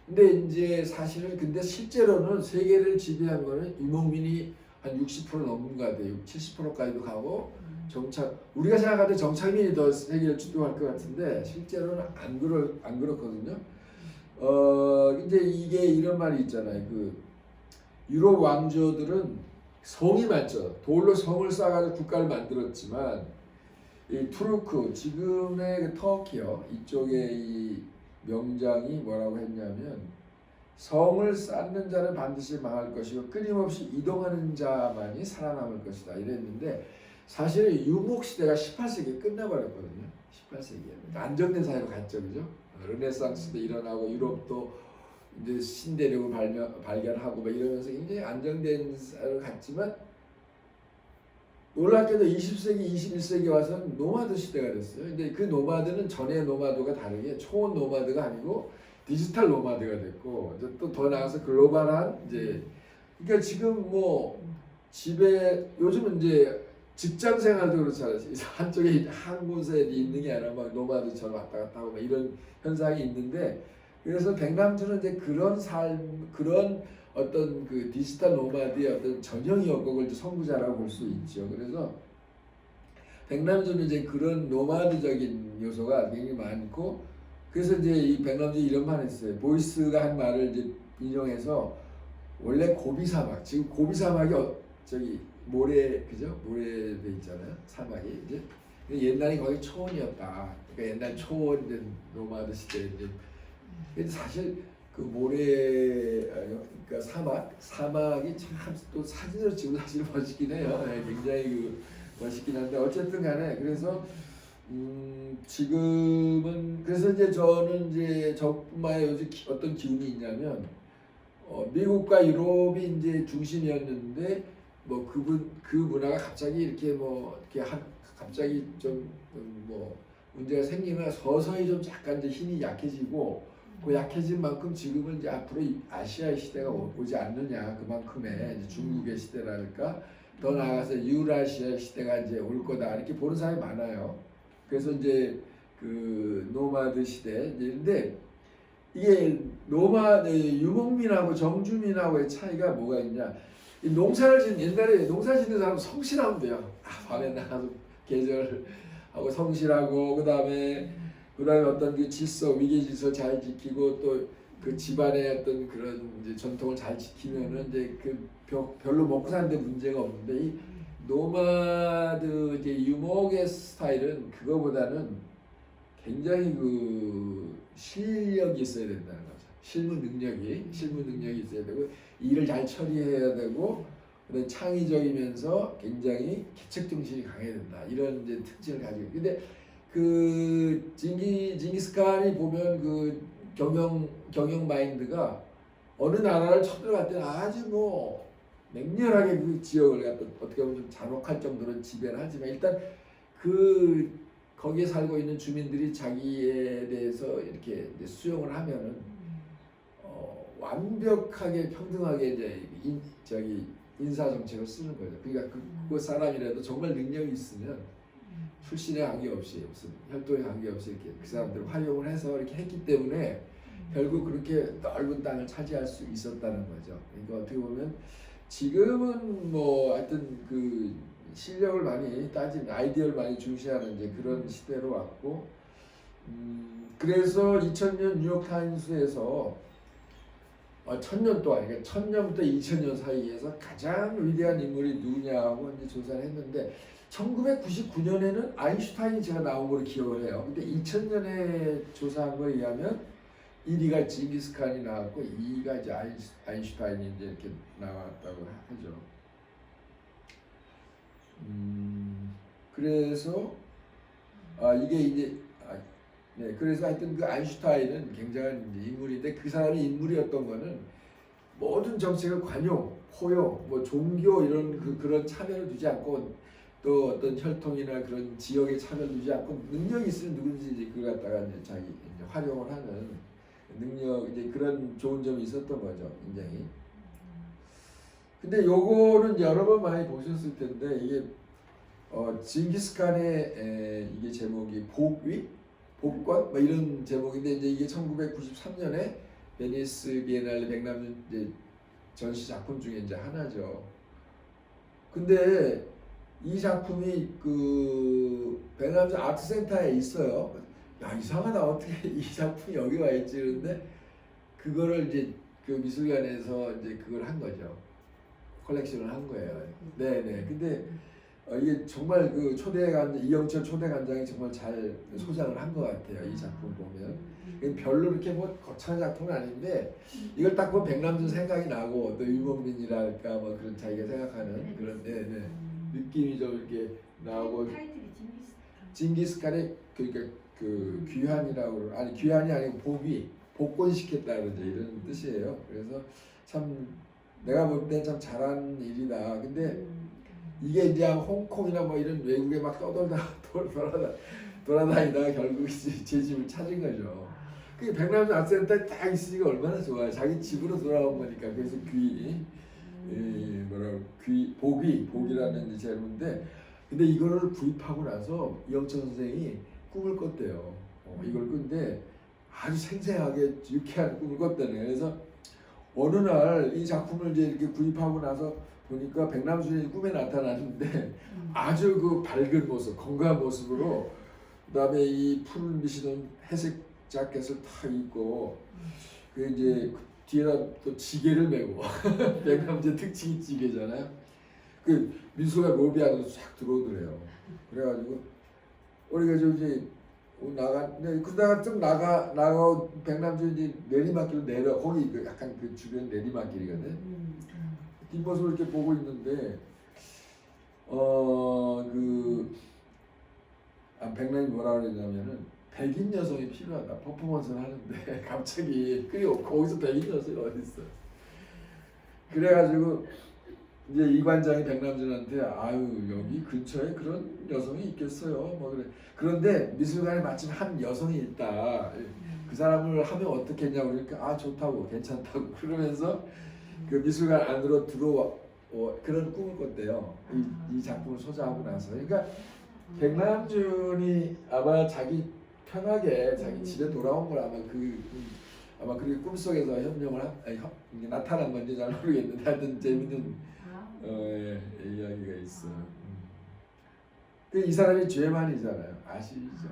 근데 이제 사실은 근데 실제로는 세계를 지배한 거는 유목민이 한 60% 넘는 것 같아요. 70%까지도 가고 우리가 생각할 때 정착민이 더 세계를 주도할 것 같은데 실제로는 안 그렇거든요. 이제 이게 이런 말이 있잖아요. 그 유럽 왕조들은 성이 많죠. 돌로 성을 쌓아가지고 국가를 만들었지만 이 투르크 지금의 그 터키요 이쪽에 이 명장이 뭐라고 했냐면 성을 쌓는 자는 반드시 망할 것이고 끊임없이 이동하는 자만이 살아남을 것이다 이랬는데 사실 유목 시대가 18세기에 끝나버렸거든요. 18세기에 안정된 사회로 갔죠, 그죠? 르네상스도 일어나고 유럽도 이제 신대륙을 발견하고 막 이러면서 굉장히 안정된 사회로 갔지만 놀랍게도 20세기, 21세기 와서는 노마드 시대가 됐어요. 근데 그 노마드는 전의 노마드가 다르게 초원 노마드가 아니고 디지털 노마드가 됐고 또 더 나아가서 글로벌한 이제 그러니까 지금 뭐 집에 요즘은 이제 직장 생활도 그렇잖아요. 한쪽에 한 곳에 있는 게 아니라 막 노마드처럼 왔다 갔다 하고 막 이런 현상이 있는데 그래서 백남준은 이제 그런 삶 그런 어떤 그 디지털 노마드의 어떤 전형이었고 그걸 선구자라고 볼 수 있죠. 그래서 백남준은 이제 그런 노마드적인 요소가 굉장히 많고 그래서 이제 이 백남준이 이런 말 했어요. 보이스가 한 말을 이제 인용해서 원래 고비 사막 지금 고비 사막이 저기 모래 그죠? 모래돼 있잖아요. 사막이 이제 옛날에 거기 초원이었다. 그러니까 옛날 초원 이제 노마드 시대 이제 근데 사실 그 모래 그러니까 사막이 참 또 사진으로 찍으면 사실 멋있긴 해요. 네, 굉장히 그 멋있긴 한데 어쨌든 간에 그래서 지금은 그래서 이제 저는 이제 저뿐만이 요즘 어떤 기운이 있냐면 미국과 유럽이 이제 중심이었는데 뭐 그 문화가 갑자기 이렇게 뭐 이렇게 갑자기 좀 뭐 문제가 생기면 서서히 좀 약간 이제 힘이 약해지고 그 약해진 만큼 지금은 이제 앞으로 아시아의 시대가 오지 않느냐 그만큼의 이제 중국의 시대랄까 더 나아가서 유라시아의 시대가 이제 올 거다 이렇게 보는 사람이 많아요. 그래서 이제 그 노마드 시대 이제인데 이게 유목민하고 정주민하고의 차이가 뭐가 있냐? 이 농사를 짓는 옛날에 농사 짓는 사람 성실하면 돼요. 밤에 나가서 계절하고 성실하고 그다음에 어떤 그 질서 위계 질서 잘 지키고 또 그 집안의 어떤 그런 이제 전통을 잘 지키면은 이제 그 별로 먹고 사는데 문제가 없는데 이 노마드 이제 유목의 스타일은 그거보다는 굉장히 그 실력이 있어야 된다는 거죠. 실무 능력이 있어야 되고 일을 잘 처리해야 되고 그다음에 창의적이면서 굉장히 개척 정신이 강해야 된다. 이런 이제 특징을 가지고. 근데 그 징기스칸이 보면 그 경영 마인드가 어느 나라를 쳐들어갈 때는 아주 뭐 맹렬하게 그 지역을 갖다 어떻게 보면 좀 잔혹할 정도로 지배를 하지만 일단 그 거기에 살고 있는 주민들이 자기에 대해서 이렇게 이제 수용을 하면은 완벽하게 평등하게 이제 인사 정책을 쓰는 거죠. 그러니까 그 사람이라도 정말 능력이 있으면 출신에 관계없이 무슨 혈통에 관계없이 이렇게 그 사람들을 활용을 해서 이렇게 했기 때문에 결국 그렇게 넓은 땅을 차지할 수 있었다는 거죠. 그러니까 어떻게 보면 지금은 뭐 하여튼 그 실력을 많이 따지는 아이디어를 많이 중시하는 이제 그런 시대로 왔고, 그래서 2000년 뉴욕 타임스에서 1000년 동안, 그러니까 1000년부터 2000년 사이에서 가장 위대한 인물이 누구냐고 이제 조사를 했는데 1999년에는 아인슈타인이 제가 나온 걸로 기억을 해요. 근데 2000년에 조사한 거에 의하면 1위가 징기스칸이 나왔고 2위가 이제 아인슈타인이 이제 이렇게 나왔다고 하죠. 그래서 이게 이제 네, 그래서 하여튼 그 아인슈타인은 굉장한 인물인데 그 사람이 인물이었던 거는 모든 정책을 관용, 포용, 뭐 종교 이런 그런 차별을 두지 않고 또 어떤 혈통이나 그런 지역의 차별 두지 않고 능력이 있으면 누군지 이제 그걸 갖다가 이제 자기 이제 활용을 하는 능력 이제 그런 좋은 점이 있었던 거죠, 굉장히. 근데 요거는 여러 번 많이 보셨을 텐데 이게 징기스칸의 이게 제목이 복위, 복권 뭐 이런 제목인데 이제 이게 1993년에 베니스 비엔날레 백남준 이제 전시 작품 중에 이제 하나죠. 근데 이 작품이 그 백남준 아트센터에 있어요. 야, 이상하다, 어떻게 이 작품이 여기 와 있지. 그런데 그거를 이제 그 미술관에서 이제 그걸 한 거죠. 컬렉션을 한 거예요. 네네. 근데 이게 정말 그 이영철 초대관장이 정말 잘 소장을 한 것 같아요. 이 작품 보면 별로 그렇게 뭐 거창한 작품은 아닌데 이걸 딱 보면 백남준 생각이 나고 또 유목민이랄까 뭐 그런 자기가 생각하는 그런 네네 느낌이 좀 이렇게 나오고. 타이틀이 징기스칸의 그러니까 그 귀환이라고 아니 귀환이 아니고 복권시켰다 그러죠. 이런 뜻이에요. 그래서 참 내가 볼 땐 참 잘한 일이다. 근데 이게 이제 홍콩이나 뭐 이런 외국에 막 돌아다니다가 결국 제 집을 찾은 거죠. 그게 백남준 아트센터에 딱 있으니까 얼마나 좋아요. 자기 집으로 돌아온 거니까. 그래서 복이라는 제목인데, 근데 이거를 구입하고 나서 이영철 선생이 꿈을 꿨대요. 이걸 꾼데 아주 생생하게 유쾌한 꿈을 꿨다네. 그래서 어느 날 이 작품을 이제 이렇게 구입하고 나서 보니까 백남준이 꿈에 나타나는데 아주 그 밝은 모습, 건강한 모습으로, 그다음에 이 푸른 빛이는 회색 자켓을 탁 입고 그 이제 뒤에다 또 지게를 메고 백남준 특징이 지게잖아요. 그 미술관 로비 안으로 쫙 들어오더래요. 그래가지고 우리가 저 이제 그다가 좀 나가 백남준이 내리막길로 내려 거기 그 약간 그 주변 내리막길이거든. 뒷모습을 이렇게 보고 있는데 백남이 뭐라 그러냐면은 백인 여성이 필요하다. 퍼포먼스를 하는데 갑자기 그리고 거기서 백인 여성이 어디 있어? 그래가지고 이제 이 관장이 백남준한테 여기 근처에 그런 여성이 있겠어요. 뭐 그래. 그런데 미술관에 마침 한 여성이 있다. 그 사람을 하면 어떻겠냐고 그러니까 좋다고 괜찮다고 그러면서 그 미술관 안으로 들어와 그런 꿈을 꿨대요. 이 작품을 소장하고 나서. 그러니까 백남준이 아마 자기 편하게 자기 집에 돌아온 걸 아마 그게 꿈속에서 나타난 건지 잘 모르겠는데 하여튼 재밌는 이야기가 있어. 이 사람이 죄만이잖아요. 아시죠?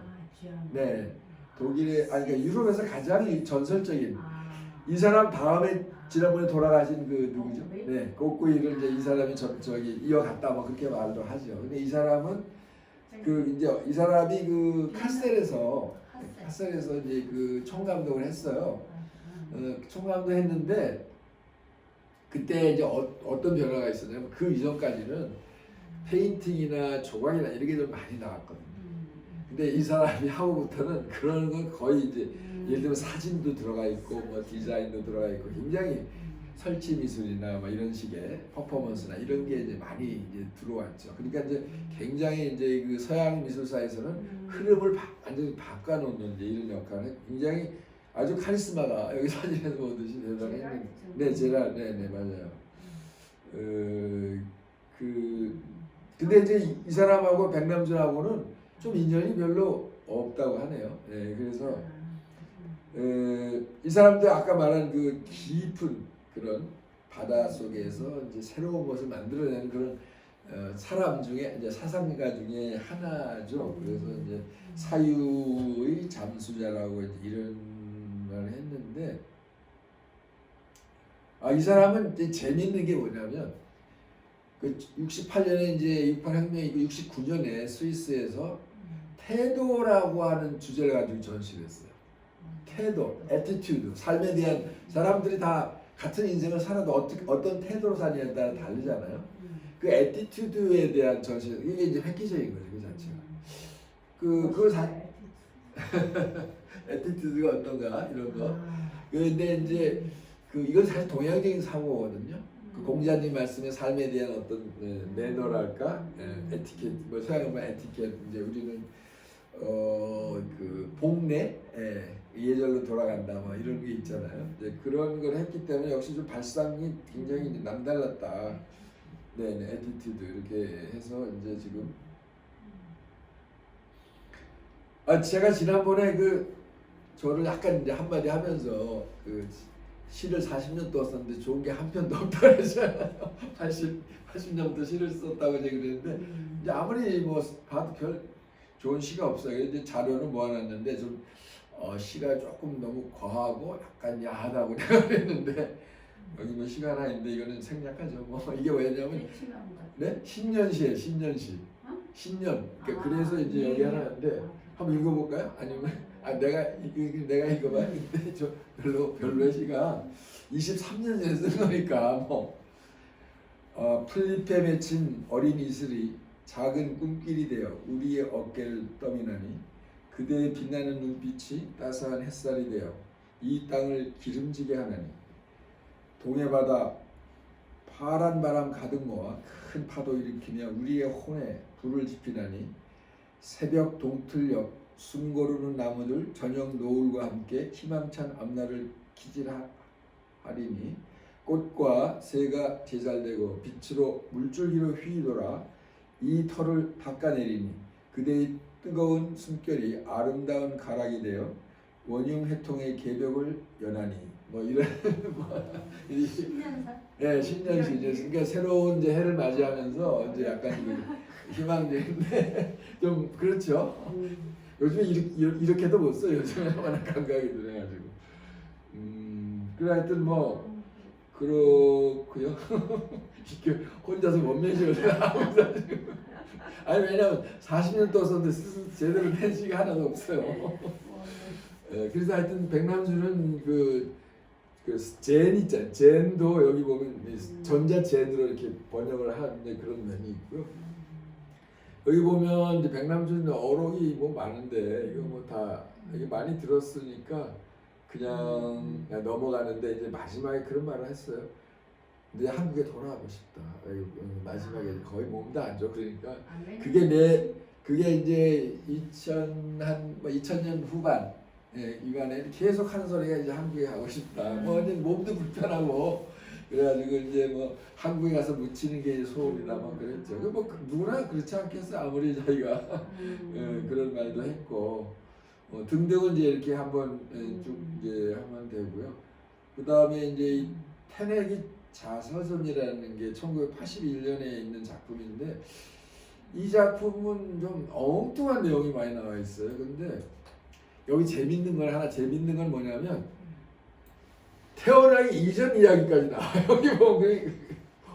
네, 독일의 그러니까 유럽에서 가장 전설적인 이 사람 다음에 지난번에 돌아가신 그 누구죠? 네, 꼬꾸이를 이제 이 사람이 저기 이어갔다 뭐 그렇게 말도 하죠. 근데 이 사람은 이 사람이 그 카셀에서 이제 그 총감독을 했어요. 총감독 했는데 그때 이제 어떤 변화가 있었냐면 그 이전까지는 페인팅이나 조각이나 이런 게 좀 많이 나왔거든요. 근데 이 사람이 하고부터는 그런 건 거의 이제 예를 들면 사진도 들어가 있고 뭐 디자인도 들어가 있고 굉장히 설치 미술이나 뭐 이런 식의 퍼포먼스나 이런 게 이제 많이 이제 들어왔죠. 그러니까 이제 굉장히 이제 그 서양 미술사에서는 흐름을 완전히 바꿔놓는 이제 이런 역할을 굉장히 아주 카리스마가 여기 사진에서 보듯이 대단했는데, 네, 제랄, 네, 맞아요. 근데 이제 이 사람하고 백남준하고는 좀 인연이 별로 없다고 하네요. 예, 그래서 이 사람도 아까 말한 그 깊은 그런 바다 속에서 이제 새로운 것을 만들어내는 그런 사람 중에 이제 사상가 중에 하나죠. 그래서 이제 사유의 잠수자라고 이제 이런 말을 했는데, 이 사람은 이제 재밌는 게 뭐냐면 그 68년에 이제 68 혁명이고 69년에 스위스에서 태도라고 하는 주제를 가지고 전시를 했어요. 태도, 애티튜드, 삶에 대한 사람들이 다 같은 인생을 살아도 어떤 태도로 사느냐에 따라 다르잖아요. 그 애티튜드에 대한 전시, 이게 이제 획기적인 거죠, 그 자체가. 그거 애티튜드가 어떤가 이런 거. 근데 이제 이건 사실 동양적인 사고거든요. 그 공자님 말씀에 삶에 대한 어떤 매너랄까, 에티켓, 뭐 서양은 에티켓, 이제 우리는 그 복례, 예절로 돌아간다, 뭐 이런 게 있잖아요. 이제 그런 걸 했기 때문에 역시 좀 발상이 굉장히 이제 남달랐다. 네네, 에티튜드 이렇게 해서 이제 지금 제가 지난번에 저를 약간 이제 한마디 하면서 시를 40년 동안 썼는데 좋은 게 한 편도 없다 그러잖아요. 80년부터 시를 썼다고 이제 그랬는데 이제 아무리 뭐 봐도 별 좋은 시가 없어요. 이제 자료는 모아놨는데 좀 시가 조금 너무 과하고 약간 야하다고 내가 그랬는데 여기 뭐 시가 하나 있는데 이거는 생략하죠. 뭐 이게 왜냐면 네? 신년시예요. 신년시. 신년. 그러니까 그래서 이제 여기 하나 있는데 한번 읽어볼까요? 아니면 내가 읽어봐야 근데 저 별로의 시가 23년에 쓴 거니까 뭐 풀잎에 맺힌 어린 이슬이 작은 꿈길이 되어 우리의 어깨를 떠미나니 그대의 빛나는 눈빛이 따스한 햇살이 되어 이 땅을 기름지게 하나니 동해바다 파란 바람 가득 모아 큰 파도 일으키며 우리의 혼에 불을 지피나니 새벽 동틀녘 숨고르는 나무들 저녁 노을과 함께 희망찬 앞날을 기질하리니 꽃과 새가 제잘되고 빛으로 물줄기로 휘돌아 이 털을 닦아내리니 그대의 뜨거운 숨결이 아름다운 가락이 되어 원흉해통의 개벽을 연하니 뭐 이런 신년사? 네, 신년시 이제 그러니까 새로운 이제 해를 맞이하면서 이제 약간 희망적인데 좀 그렇죠. 요즘에 이렇게도 못 써요. 요즘에 워낙 감각이 늘어가지고. 그래 하여튼 뭐 그렇고요. 이렇게 혼자서 원맨식을 하고 있어가지고. 아니 왜냐면 40년 동안 썼는데 제대로 된 시가 하나도 없어요. 그래서 하여튼 백남준은 젠 있잖아요. 젠도 여기 보면 전자 젠으로 이렇게 번역을 하는데 그런 면이 있고요. 여기 보면 이제 백남준 어록이 뭐 많은데 이거 뭐 다 이게 많이 들었으니까 그냥 넘어가는데 이제 마지막에 그런 말을 했어요. 근데 한국에 돌아가고 싶다. 마지막에 거의 몸도 안 좋아. 그러니까 그게 이제 2000년 후반 이간에 계속 하는 소리가 이제 한국에 가고 싶다. 뭐 이제 몸도 불편하고 그래가지고 이제 뭐 한국에 가서 묻히는 게 소원이다 뭐 그랬죠. 뭐 누구나 그렇지 않겠어. 아무리 자기가 그런 말도 했고 등등은 이제 이렇게 한번 쭉 이제 하면 되고요. 그 다음에 이제 태내기 자서전이라는 게 1981년에 있는 작품인데 이 작품은 좀 엉뚱한 내용이 많이 나와 있어요. 근데 여기 재밌는 건 뭐냐면 태어나기 이전 이야기까지 나와요. 여기 보면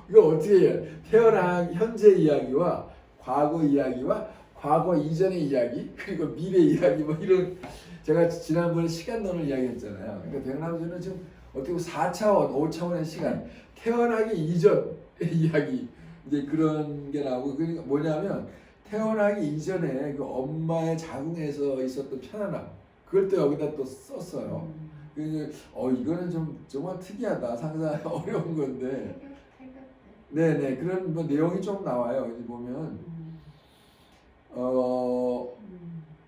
이거 어떻게 해요? 태어나기 현재 이야기와 과거 이야기와 과거 이전의 이야기 그리고 미래 이야기 뭐 이런 제가 지난번에 시간론을 이야기했잖아요. 그러니까 백남준은 지금 어떻게 보면 4차원, 5차원의 시간 태어나기 이전의 이야기 이제 그런 게 나오고 그러니까 뭐냐면 태어나기 이전에 그 엄마의 자궁에서 있었던 편안함 그걸 또 여기다 또 썼어요. 이거는 좀 정말 특이하다. 상상하기 어려운 건데. 네네 그런 뭐 내용이 좀 나와요. 여기 보면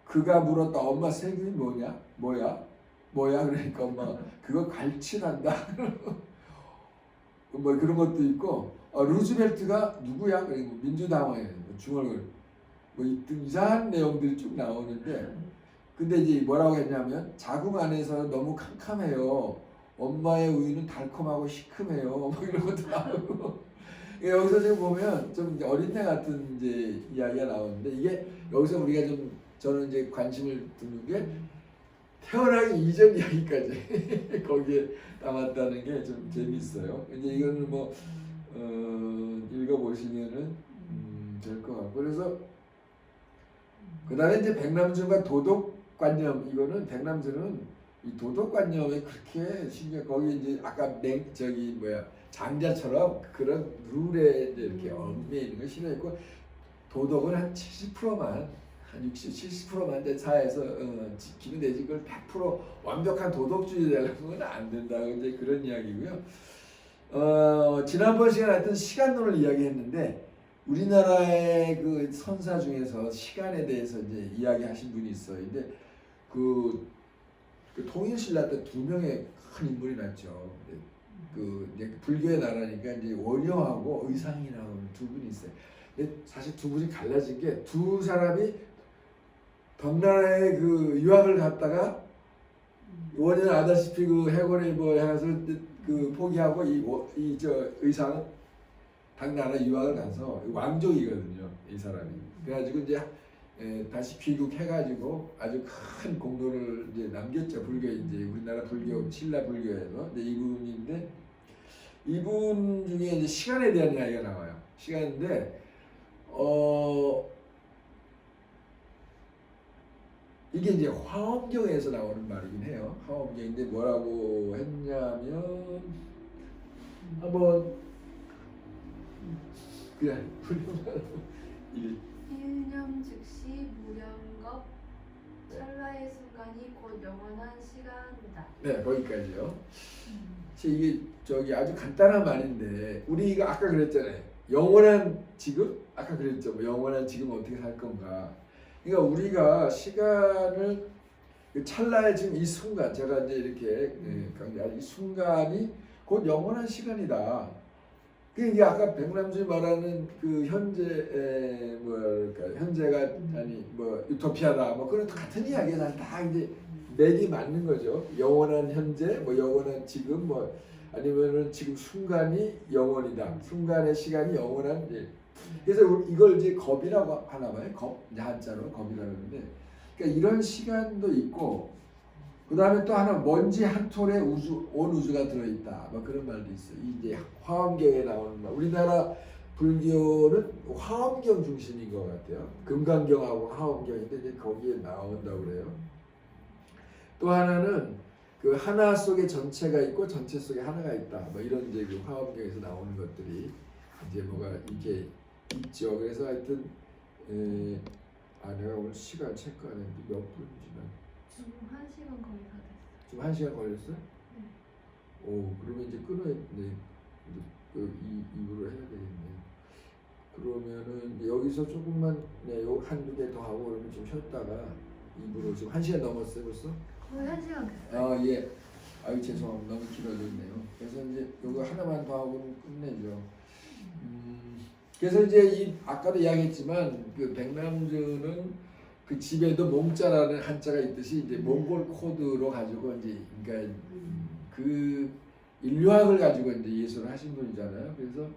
그가 물었다. 엄마 세균이 뭐야? 그러니까 엄마 그거 갈치란다. 뭐 그런 것도 있고 루즈벨트가 누구야? 그리고 민주당의 중얼 뭐 이상한 내용들이 쭉 나오는데 근데 이제 뭐라고 했냐면 자궁 안에서 너무 캄캄해요. 엄마의 우유는 달콤하고 시큼해요. 뭐 이런 것도 나오고 여기서 지금 보면 좀 어린애 같은 이제 이야기가 나오는데 이게 여기서 우리가 좀 저는 이제 관심을 두는 게 태어나기 이전 이야기까지 거기에 담았다는 게 좀 재밌어요. 이제 이거는 뭐 읽어보시면은 될 것 같고 그래서 그다음에 이제 백남준과 도덕관념 이거는 백남준은 이 도덕관념에 그렇게 신경 거기 이제 아까 저기 뭐야 장자처럼 그런 룰에 이제 이렇게 얽매 있는 걸 싫어했고 도덕은 한 70%만 한 60, 70%만 이제 사회에서 지키면 되지 그걸 100% 완벽한 도덕주의 되려면 안 된다 이제 그런 이야기고요. 지난번 시간에 하여튼 시간론을 이야기했는데 우리나라의 그 선사 중에서 시간에 대해서 이제 이야기하신 분이 있어요. 근데 그 통일신라 때 두 명의 큰 인물이 났죠. 그 이제 불교의 나라니까 이제 원효하고 의상이라고 두 분이 있어요. 근데 사실 두 분이 갈라진 게 두 사람이 당나라에 그 유학을 갔다가 원효는 아다시피 그 해골에 뭐 해서 그 포기하고 이 저 의상은 당나라 유학을 가서 왕족이거든요. 이 사람이. 그래가지고 이제 다시 귀국해가지고 아주 큰 공로를 이제 남겼죠. 불교 이제 우리나라 불교 신라 불교에서 이제 이분인데 이분 중에 이제 시간에 대한 이야기가 나와요. 시간인데 이게 이제 화엄경에서 나오는 말이긴 해요. 화엄경인데 뭐라고 했냐면 한번 그냥 일념 즉시 무량겁 찰나의 순간이 곧 영원한 시간이다. 네 거기까지요. 이게 저기 아주 간단한 말인데 우리가 아까 그랬잖아요. 영원한 지금 아까 그랬죠. 뭐 영원한 지금 어떻게 살 건가. 그러니까 우리가 시간을 찰나의 지금 이 순간 제가 이제 이렇게 강조한 이 순간이 곧 영원한 시간이다. 이게 아까 백남준이 말하는 그 현재 뭐랄까 현재가 아니 뭐 유토피아다 뭐 그런 같은 이야기가 다 이제 맥이 맞는 거죠. 영원한 현재 뭐 영원한 지금 뭐 아니면은 지금 순간이 영원이다. 순간의 시간이 영원한 이제 그래서 이걸 이제 겁이라고 하나 봐요. 겁 한자로 겁이라고 하는데 그러니까 이런 시간도 있고 그 다음에 또 하나 먼지 한 톨에 온 우주가 들어있다. 뭐 그런 말도 있어요. 이제 화엄경에 나오는 말. 우리나라 불교는 화엄경 중심인 것 같아요. 금강경하고 화엄경인데 이제 거기에 나온다고 그래요. 또 하나는 그 하나 속에 전체가 있고 전체 속에 하나가 있다. 뭐 이런 이제 그 화엄경에서 나오는 것들이 이제 뭐가 이렇게 있죠. 그래서 하여튼 내가 오늘 시간 체크 안 했는데 몇 분이나 지금 1시간 거의 다 됐어요. 지금 1시간 걸렸어요? 네. 오 그러면 이제 끊어야 돼. 그 입으로 해야 되겠네. 그러면은 여기서 조금만 요 한두 개 더 하고 그러면 좀 쉬었다가 입으로 지금 1시간 넘었어요 벌써? 거의 1시간 됐어요. 아 예. 아유 죄송합니다. 너무 길어졌네요. 그래서 이제 요거 하나만 더 하고는 끝내죠. 그래서 이제 이 아까도 이야기했지만 그 백남준은 그 집에도 몽자라는 한자가 있듯이 이제 몽골 코드로 가지고 이제 그러니까 그 인류학을 가지고 이제 예술을 하신 분이잖아요. 그래서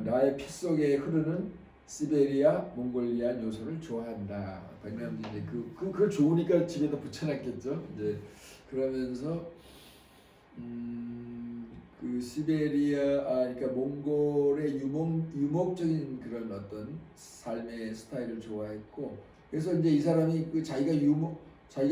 나의 피 속에 흐르는 시베리아 몽골리안 요소를 좋아한다. 백남준 이제 그거 좋으니까 집에다 붙여놨겠죠. 이제 그러면서 그 시베리아 그러니까 몽골의 유목적인 그런 어떤 삶의 스타일을 좋아했고 그래서 이제 이 사람이 그 자기가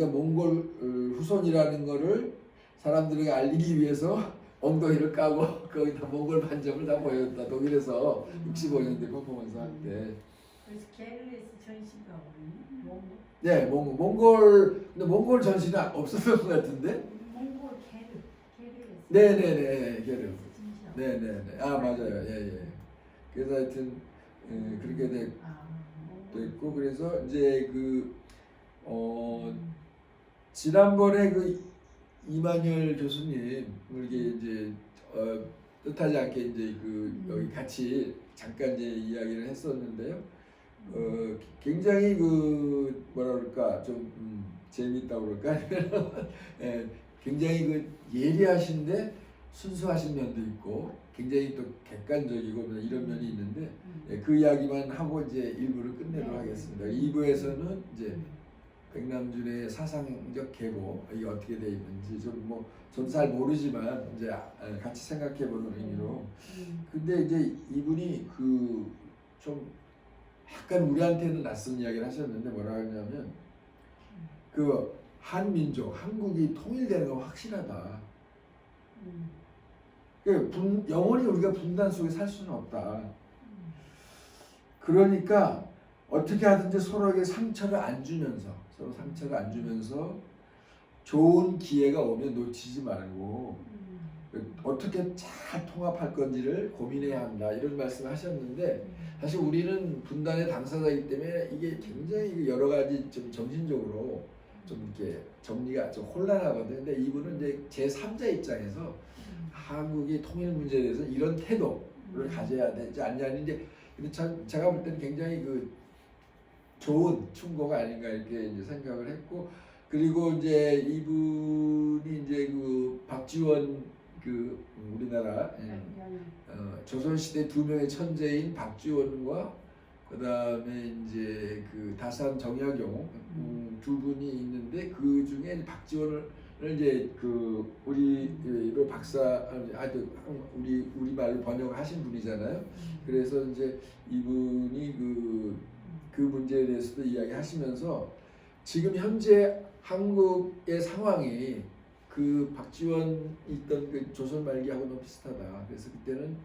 몽골 후손이라는 거를 사람들에게 알리기 위해서 엉덩이를 까고 거기다 몽골 반점을 다 보였다. 독일에서 65년대 퍼포먼스 할 때. 그래서 게르레스 전시가 몽골. 네, 몽골 근데 몽골 전시는 없었던 것 같은데. 몽골 게르레스. 네네네, 게르. 전시가. 네네네. 아 맞아요. 예예. 그래서 하여튼 그렇게 됐고 그래서 이제 지난번에 그 이만열 교수님 이게 이제 뜻하지 않게 이제 그 여기 같이 잠깐 이제 이야기를 했었는데요. 굉장히 그 뭐라 그럴까 좀 재미있다고 그럴까 아니면 예, 굉장히 그 예리하신데 순수하신 면도 있고 굉장히 또 객관적이고 이런 면이 있는데 예, 그 이야기만 하고 이제 1부를 끝내도록 하겠습니다. 2부에서는 이제 백남준의 사상적 계보 이게 어떻게 돼 있는지 좀 뭐 전 잘 모르지만 이제 같이 생각해 보는 의미로. 근데 이제 이분이 그 좀 약간 우리한테는 낯선 이야기를 하셨는데 뭐라 하냐면 그 한민족 한국이 통일되는 건 확실하다. 영원히 우리가 분단 속에 살 수는 없다. 그러니까 어떻게 하든지 서로에게 상처를 안 주면서 서로 상처를 안 주면서 좋은 기회가 오면 놓치지 말고 어떻게 잘 통합할 건지를 고민해야 한다 이런 말씀을 하셨는데 사실 우리는 분단의 당사자이기 때문에 이게 굉장히 여러 가지 좀 정신적으로 좀 이렇게 정리가 좀 혼란하거든요. 근데 이분은 이제 제3자 입장에서 한국이 통일 문제에 대해서 이런 태도를 가져야 되지 않냐는 이제 제가 볼 때는 굉장히 그 좋은 충고가 아닌가 이렇게 이제 생각을 했고 그리고 이제 이분이 이제 그 박지원 그 우리나라 조선시대 두 명의 천재인 박지원과 그 다음에 이제 그 다산 정약용 두 분이 있는데 그 중에 박지원을 이제 그 우리로 박사 우리 말로 번역하신 분이잖아요. 그래서 이제 이분이 그 문제에 대해서도 이야기하시면서 지금 현재 한국의 상황이 그 박지원 있던 그 조선 말기하고는 비슷하다. 그래서 그때는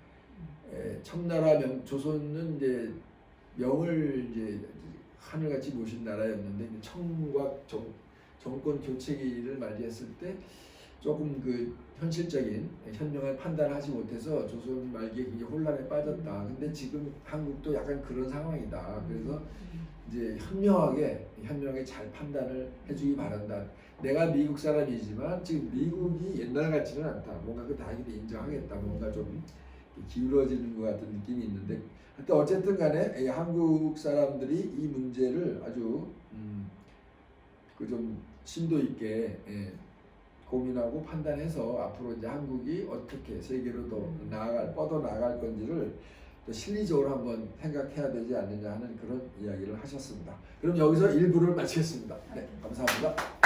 청나라 조선은 이제 명을 이제 하늘같이 모신 나라였는데 청과 정권 교체기를 맞이했을 때 조금 그 현실적인 현명한 판단을 하지 못해서 조선 말기에 굉장히 혼란에 빠졌다. 근데 지금 한국도 약간 그런 상황이다. 그래서 이제 현명하게 잘 판단을 해주기 바란다. 내가 미국 사람이지만 지금 미국이 옛날 같지는 않다. 뭔가 그 당연히 인정하겠다. 뭔가 좀 기울어지는 것 같은 느낌이 있는데 하여튼 어쨌든 간에 한국 사람들이 이 문제를 아주 그 좀 심도 있게 고민하고 판단해서 앞으로 이제 한국이 어떻게 세계로 더 뻗어 나갈 건지를 또 실리적으로 한번 생각해야 되지 않느냐 하는 그런 이야기를 하셨습니다. 그럼 여기서 1부를 마치겠습니다. 네, 감사합니다.